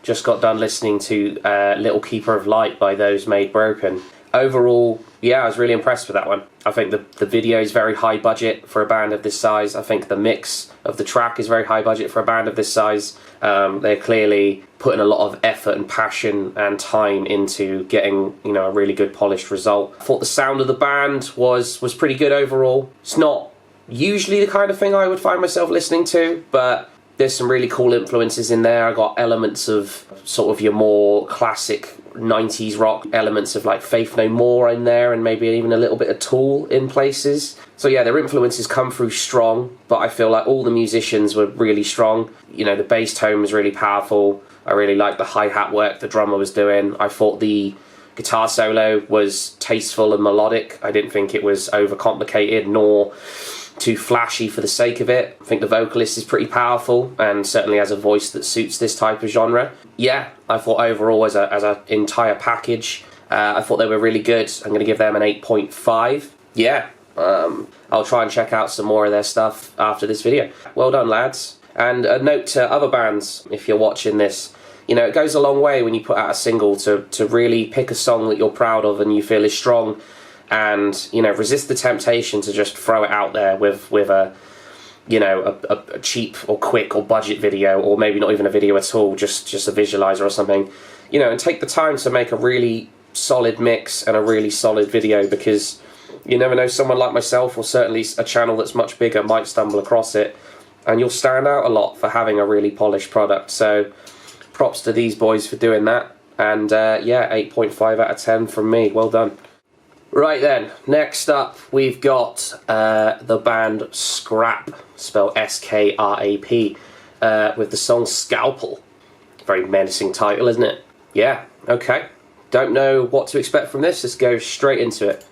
Just got done listening to Little Keeper of Light by Those Made Broken. Overall, yeah, I was really impressed with that one. I think the video is very high budget for a band of this size. I think the mix of the track is very high budget for a band of this size. They're clearly putting a lot of effort and passion and time into getting, you know, a really good polished result. I thought the sound of the band was pretty good overall. It's not usually the kind of thing I would find myself listening to, but there's some really cool influences in there. I got elements of sort of your more classic 90s rock, elements of like Faith No More in there, and maybe even a little bit of Tool in places. So yeah, their influences come through strong, but I feel like all the musicians were really strong. You know, the bass tone was really powerful. I really liked the hi-hat work the drummer was doing. I thought the guitar solo was tasteful and melodic. I didn't think it was overcomplicated nor too flashy for the sake of it. I think the vocalist is pretty powerful and certainly has a voice that suits this type of genre. Yeah, I thought overall as an entire package, I thought they were really good. I'm going to give them an 8.5. Yeah, I'll try and check out some more of their stuff after this video. Well done, lads. And a note to other bands, if you're watching this, you know, it goes a long way when you put out a single to really pick a song that you're proud of and you feel is strong, and, you know, resist the temptation to just throw it out there with a, you know, a cheap or quick or budget video, or maybe not even a video at all, just a visualizer or something, you know, and take the time to make a really solid mix and a really solid video, because you never know, someone like myself, or certainly a channel that's much bigger, might stumble across it, and you'll stand out a lot for having a really polished product. So props to these boys for doing that, and yeah, 8.5 out of 10 from me. Well done. Right then, next up we've got the band Scrap, spelled S-K-R-A-P, with the song Scalpel. Very menacing title, isn't it? Yeah, okay. Don't know what to expect from this, let's go straight into it.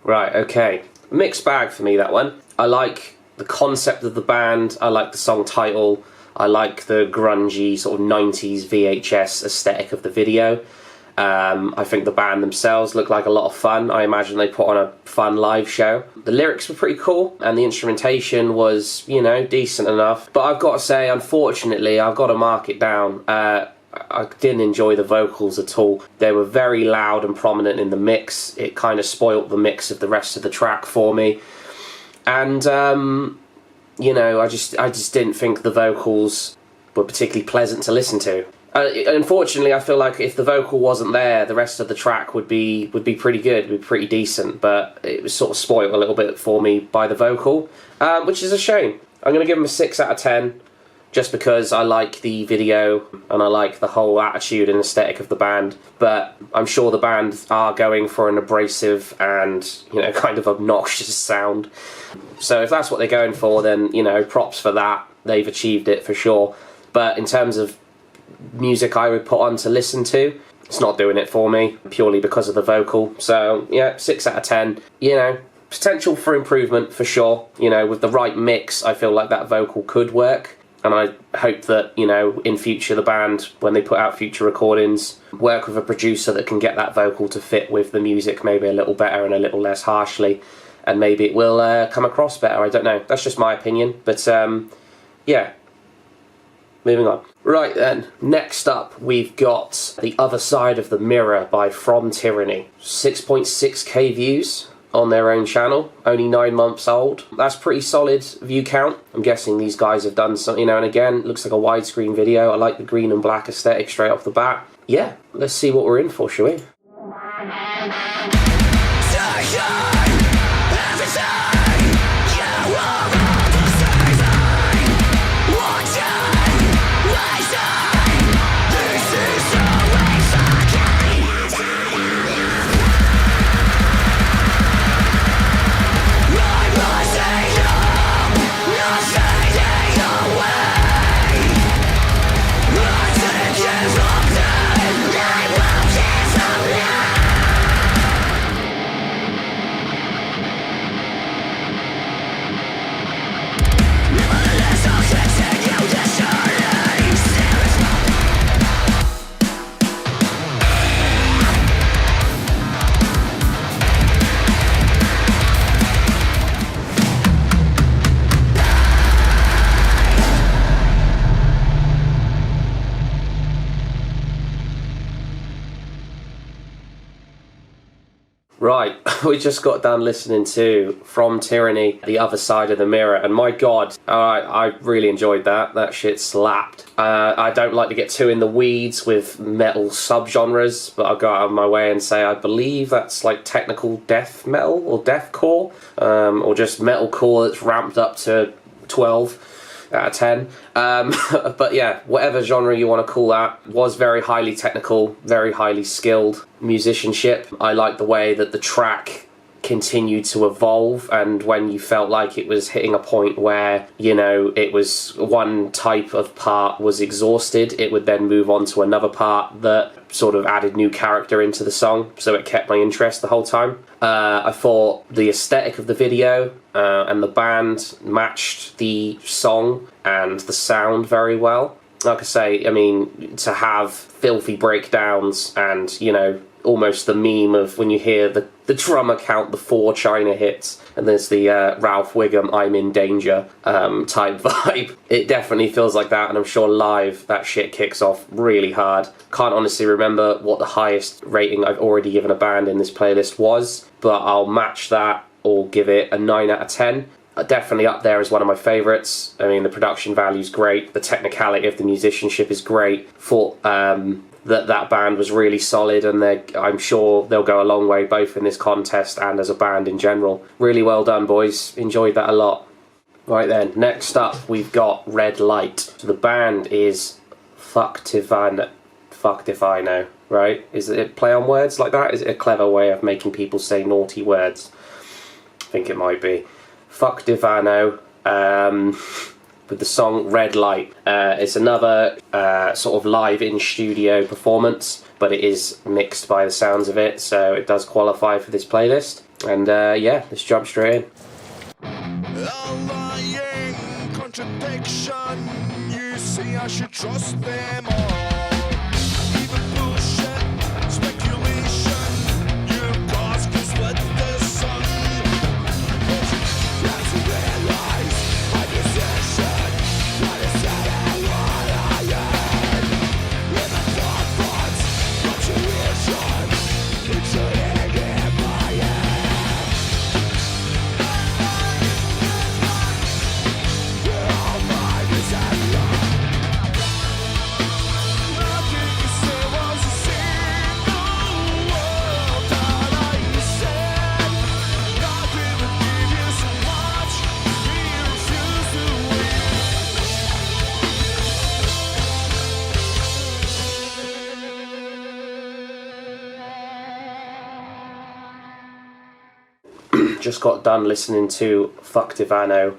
Right, okay. Mixed bag for me, that one. I like the concept of the band, I like the song title, I like the grungy sort of 90s VHS aesthetic of the video. I think the band themselves look like a lot of fun. I imagine they put on a fun live show. The lyrics were pretty cool, and the instrumentation was, you know, decent enough. But I've got to say, unfortunately, I've got to mark it down. I didn't enjoy the vocals at all. They were very loud and prominent in the mix. It kind of spoilt the mix of the rest of the track for me. And, you know, I just didn't think the vocals were particularly pleasant to listen to. Unfortunately, I feel like if the vocal wasn't there, the rest of the track would be pretty good, would be pretty decent, but it was sort of spoiled a little bit for me by the vocal, which is a shame. I'm going to give them a 6 out of 10. Just because I like the video and I like the whole attitude and aesthetic of the band, but I'm sure the band are going for an abrasive and, you know, kind of obnoxious sound. So if that's what they're going for, then, you know, props for that. They've achieved it for sure. But in terms of music I would put on to listen to, it's not doing it for me, purely because of the vocal. So yeah, 6 out of 10. You know, potential for improvement for sure. You know, with the right mix, I feel like that vocal could work. And I hope that, you know, in future the band, when they put out future recordings, work with a producer that can get that vocal to fit with the music maybe a little better and a little less harshly, and maybe it will come across better. I don't know. That's just my opinion. But, yeah. Moving on. Right then, next up we've got The Other Side of the Mirror by From Tyranny. 6.6k views on their own channel, only 9 months old. That's pretty solid view count. I'm guessing these guys have done something, you know, and again, it looks like a widescreen video. I like the green and black aesthetic straight off the bat. Yeah, let's see what we're in for, shall we? Right, we just got done listening to From Tyranny, The Other Side of the Mirror, and my god, I really enjoyed that. That shit slapped. I don't like to get too in the weeds with metal subgenres, but I'll go out of my way and say I believe that's like technical death metal or deathcore, or just metalcore that's ramped up to 12 out of 10. But yeah, whatever genre you want to call that, was very highly technical, very highly skilled musicianship. I like the way that the track continued to evolve, and when you felt like it was hitting a point where, you know, it was one type of part was exhausted, it would then move on to another part that sort of added new character into the song, so it kept my interest the whole time. I thought the aesthetic of the video and the band matched the song and the sound very well. Like I say, I mean, to have filthy breakdowns and, you know, almost the meme of when you hear the drummer count the 4 China hits, and there's the Ralph Wiggum I'm in danger type vibe. It definitely feels like that, and I'm sure live that shit kicks off really hard. Can't honestly remember what the highest rating I've already given a band in this playlist was, but I'll match that or give it a 9 out of 10. Definitely up there as one of my favourites. I mean, the production value's great, the technicality of the musicianship is great. Thought that band was really solid, and I'm sure they'll go a long way both in this contest and as a band in general. Really well done, boys. Enjoyed that a lot. Right then, next up we've got Red Light. So the band is Fucked If I Know, right? Is it play on words like that? Is it a clever way of making people say naughty words? I think it might be. Fucked If I Know, with the song Red Light. It's another sort of live in studio performance, but it is mixed by the sounds of it, so it does qualify for this playlist. And yeah, let's jump straight in. Lying contradiction, you see I should trust them all. Even bullshit, speculation, you cause kiss with the sun. As you realize my position, what is that and what I am. In the dark thoughts, fluctuation, it's a egg in my head. All mine is at love. Nothing you say was a single word that I said. Nothing would give you so much, you refuse to Just got done listening to Fucked If I Know,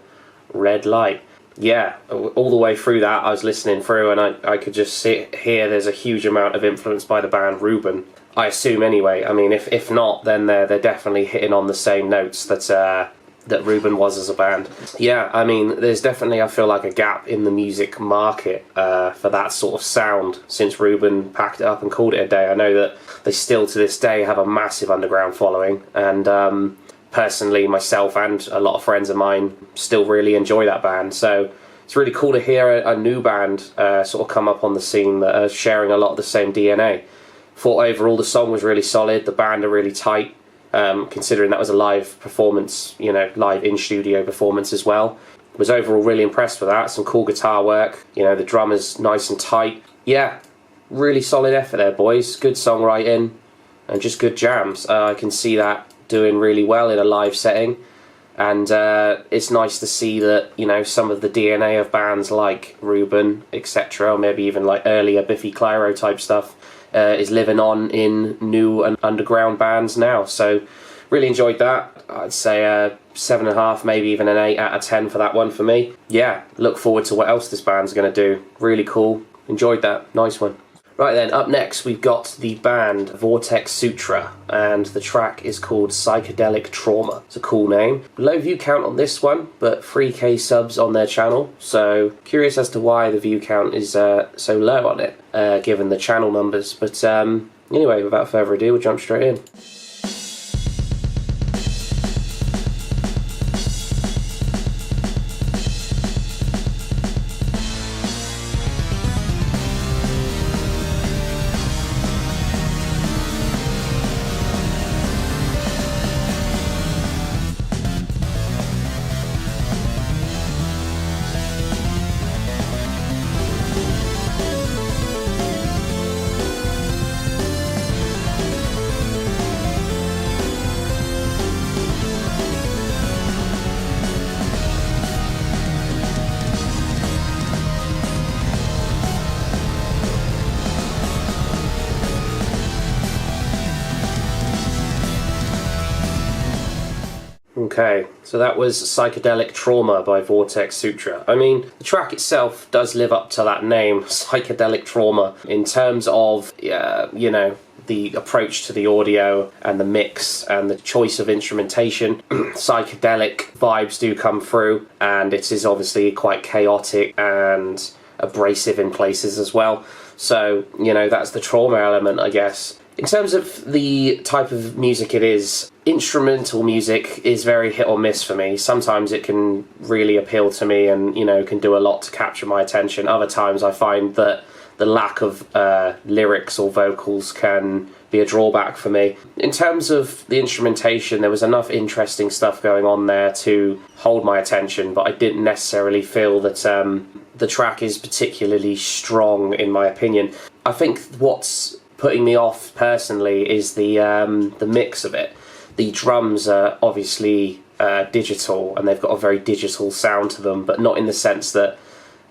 Red Light. Yeah, all the way through that I was listening through, and I could just hear there's a huge amount of influence by the band Ruben. I assume anyway. I mean, if not, then they're definitely hitting on the same notes that Ruben was as a band. Yeah, I mean, there's definitely, I feel like, a gap in the music market for that sort of sound since Ruben packed it up and called it a day. I know that they still to this day have a massive underground following, and personally, myself and a lot of friends of mine still really enjoy that band. So it's really cool to hear a new band sort of come up on the scene that are sharing a lot of the same DNA. Thought overall the song was really solid, the band are really tight, considering that was a live performance, you know, live in-studio performance as well. Was overall really impressed with that. Some cool guitar work, you know, the drummer's nice and tight. Yeah, really solid effort there, boys. Good songwriting and just good jams. I can see that doing really well in a live setting, and it's nice to see that, you know, some of the DNA of bands like Ruben, etc., or maybe even like earlier Biffy Clyro type stuff is living on in new and underground bands now. So really enjoyed that. I'd say 7.5, maybe even an 8 out of 10 for that one for me. Yeah, look forward to what else this band's going to do. Really cool. Enjoyed that. Nice one. Right then, up next we've got the band Vortex Sutra, and the track is called Psychedelic Trauma. It's a cool name. Low view count on this one, but 3k subs on their channel, so curious as to why the view count is so low on it, given the channel numbers. But anyway, without further ado, we'll jump straight in. Okay, so that was Psychedelic Trauma by Vortex Sutra. I mean, the track itself does live up to that name, Psychedelic Trauma, in terms of, you know, the approach to the audio and the mix and the choice of instrumentation. Psychedelic vibes do come through, and it is obviously quite chaotic and abrasive in places as well. So, you know, that's the trauma element, I guess. In terms of the type of music it is, instrumental music is very hit or miss for me. Sometimes it can really appeal to me and, you know, can do a lot to capture my attention. Other times I find that the lack of lyrics or vocals can be a drawback for me. In terms of the instrumentation, there was enough interesting stuff going on there to hold my attention, but I didn't necessarily feel that the track is particularly strong, in my opinion. I think what's putting me off personally is the mix of it. The drums are obviously digital, and they've got a very digital sound to them, but not in the sense that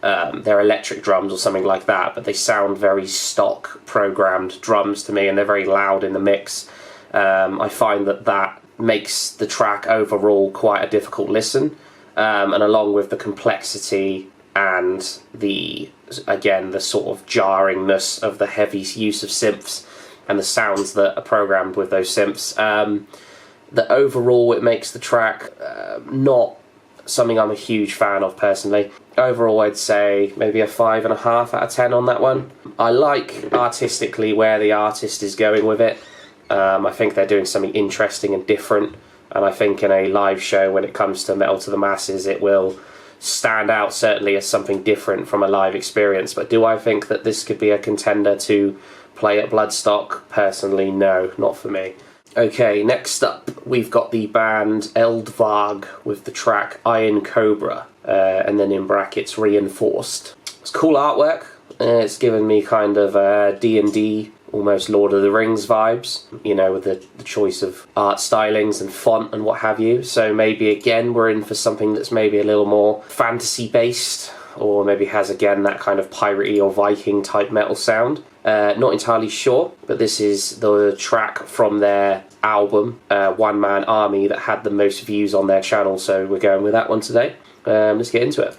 they're electric drums or something like that, but they sound very stock programmed drums to me, and they're very loud in the mix. I find that makes the track overall quite a difficult listen, and along with the complexity and the sort of jarringness of the heavy use of synths and the sounds that are programmed with those synths, that overall it makes the track not something I'm a huge fan of personally. Overall, I'd say maybe a 5.5 out of 10 on that one. I like artistically where the artist is going with it. I think they're doing something interesting and different, and I think in a live show, when it comes to Metal to the Masses, it will stand out certainly as something different from a live experience. But do I think that this could be a contender to play at Bloodstock? Personally, no, not for me. Okay, next up we've got the band Eldvarg with the track Iron Cobra, and then in brackets Reinforced. It's cool artwork. It's given me kind of D&D, almost Lord of the Rings vibes, you know, with the choice of art stylings and font and what have you. So maybe again we're in for something that's maybe a little more fantasy based, or maybe has again that kind of piratey or Viking type metal sound. Not entirely sure, but this is the track from their album, One Man Army, that had the most views on their channel, so we're going with that one today. Let's get into it.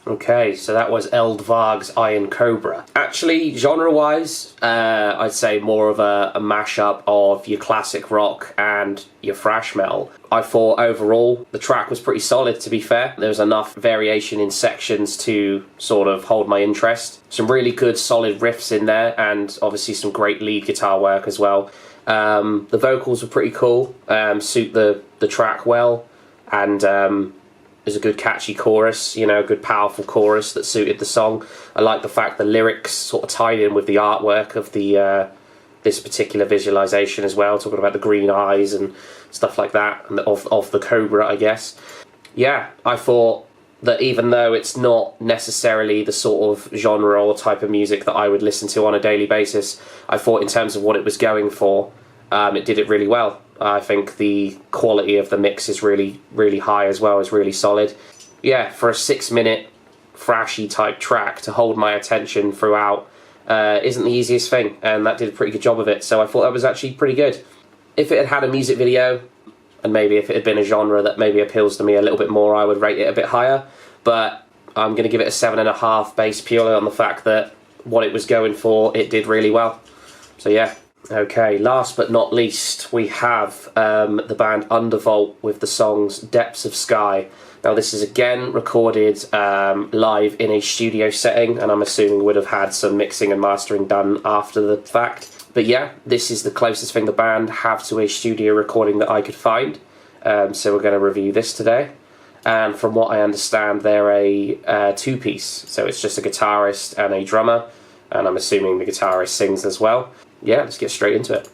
Okay, so that was Eldvarg's Iron Cobra. Actually, genre-wise, I'd say more of a mashup of your classic rock and your thrash metal. I thought overall the track was pretty solid, to be fair. There was enough variation in sections to sort of hold my interest. Some really good solid riffs in there, and obviously some great lead guitar work as well. The vocals were pretty cool, suit the track well, and there's a good catchy chorus, you know, a good powerful chorus that suited the song. I like the fact the lyrics sort of tied in with the artwork of the this particular visualization as well, talking about the green eyes and stuff like that, and of the cobra, I guess. Yeah, I thought that even though it's not necessarily the sort of genre or type of music that I would listen to on a daily basis, I thought in terms of what it was going for, it did it really well. I think the quality of the mix is really, really high as well, is really solid. Yeah, for a 6-minute thrashy type track to hold my attention throughout isn't the easiest thing, and that did a pretty good job of it, so I thought that was actually pretty good. If it had had a music video, and maybe if it had been a genre that maybe appeals to me a little bit more, I would rate it a bit higher, but I'm going to give it a 7.5 based purely on the fact that what it was going for, it did really well. So yeah. Okay, last but not least, we have the band Undervolt with the songs Depths of Sky. Now this is again recorded live in a studio setting, and I'm assuming would have had some mixing and mastering done after the fact. But yeah, this is the closest thing the band have to a studio recording that I could find. So we're going to review this today. And from what I understand, they're a two-piece. So it's just a guitarist and a drummer. And I'm assuming the guitarist sings as well. Yeah, let's get straight into it.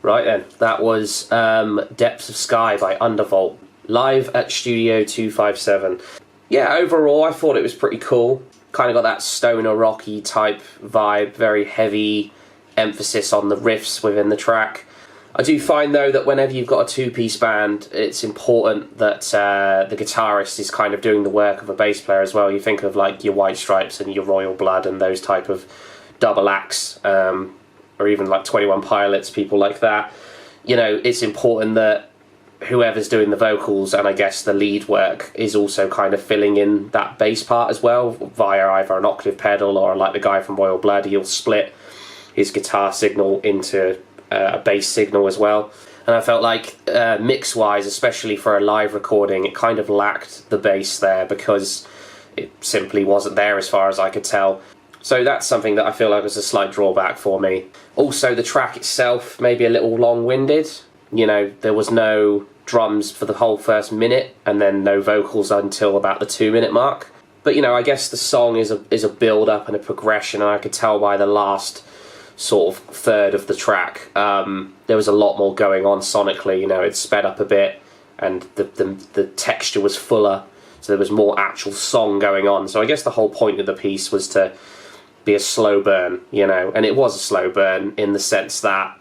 Right then, that was Depths of Sky by Undervolt, live at Studio 257. Yeah, overall I thought it was pretty cool. Kind of got that stoner rocky type vibe, very heavy emphasis on the riffs within the track. I do find though that whenever you've got a two-piece band, it's important that the guitarist is kind of doing the work of a bass player as well. You think of like your White Stripes and your Royal Blood and those type of double acts, or even like 21 Pilots, people like that. You know, it's important that whoever's doing the vocals and I guess the lead work is also kind of filling in that bass part as well via either an octave pedal, or like the guy from Royal Blood, he'll split his guitar signal into a bass signal as well. And I felt like mix-wise, especially for a live recording, it kind of lacked the bass there because it simply wasn't there as far as I could tell. So that's something that I feel like was a slight drawback for me. Also, the track itself, maybe a little long-winded. You know, there was no drums for the whole first minute, and then no vocals until about the 2-minute mark. But, you know, I guess the song is a build-up and a progression, and I could tell by the last sort of third of the track, there was a lot more going on sonically. You know, it sped up a bit, and the texture was fuller, so there was more actual song going on. So I guess the whole point of the piece was to be a slow burn, you know, and it was a slow burn in the sense that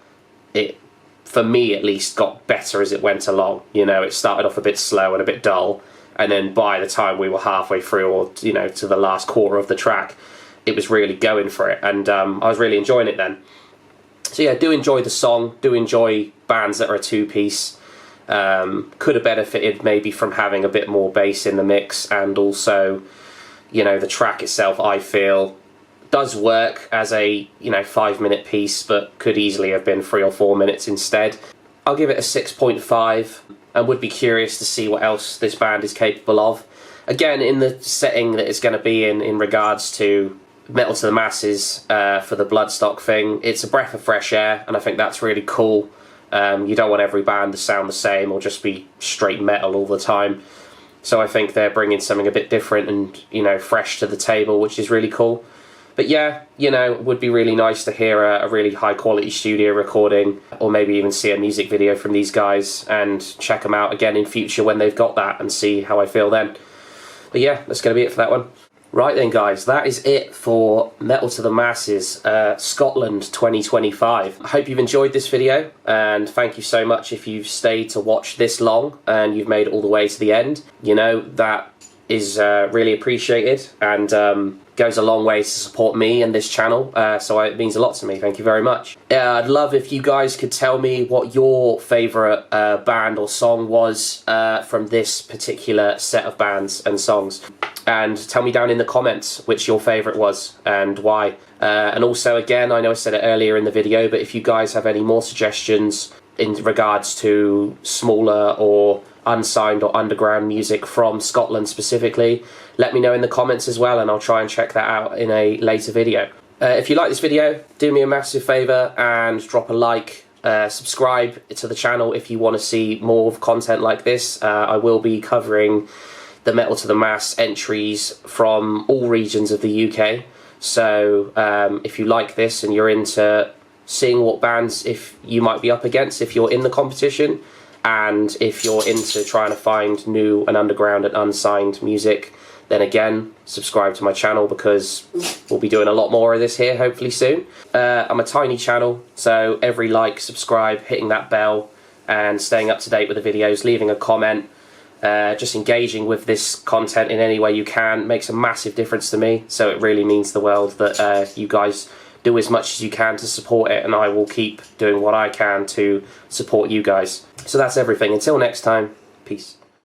it, for me at least, got better as it went along. You know, it started off a bit slow and a bit dull, and then by the time we were halfway through, or you know, to the last quarter of the track, it was really going for it, and I was really enjoying it then. So yeah, do enjoy the song, do enjoy bands that are a two-piece. Could have benefited maybe from having a bit more bass in the mix, and also, you know, the track itself, I feel, does work as a, you know, 5-minute piece, but could easily have been 3 or 4 minutes instead. I'll give it a 6.5, and would be curious to see what else this band is capable of. Again, in the setting that it's going to be in regards to Metal to the Masses for the Bloodstock thing, it's a breath of fresh air, and I think that's really cool. You don't want every band to sound the same or just be straight metal all the time. So I think they're bringing something a bit different and, you know, fresh to the table, which is really cool. But yeah, you know, it would be really nice to hear a really high quality studio recording, or maybe even see a music video from these guys and check them out again in future when they've got that, and see how I feel then. But yeah, that's going to be it for that one. Right then guys, that is it for Metal to the Masses Scotland 2025. I hope you've enjoyed this video, and thank you so much if you've stayed to watch this long and you've made it all the way to the end. You know, that is really appreciated, and goes a long way to support me and this channel, so it means a lot to me. Thank you very much. I'd love if you guys could tell me what your favourite band or song was from this particular set of bands and songs, and tell me down in the comments which your favourite was and why. And also, again, I know I said it earlier in the video, but if you guys have any more suggestions in regards to smaller or unsigned or underground music from Scotland specifically, let me know in the comments as well, and I'll try and check that out in a later video. If you like this video, do me a massive favour and drop a like. Subscribe to the channel if you want to see more of content like this. I will be covering the Metal to the Mass entries from all regions of the UK. So if you like this and you're into seeing what bands if you might be up against if you're in the competition, and if you're into trying to find new and underground and unsigned music, then again, subscribe to my channel because we'll be doing a lot more of this here hopefully soon. I'm a tiny channel, so every like, subscribe, hitting that bell and staying up to date with the videos, leaving a comment, just engaging with this content in any way you can makes a massive difference to me. So it really means the world that you guys do as much as you can to support it, and I will keep doing what I can to support you guys. So that's everything. Until next time, peace.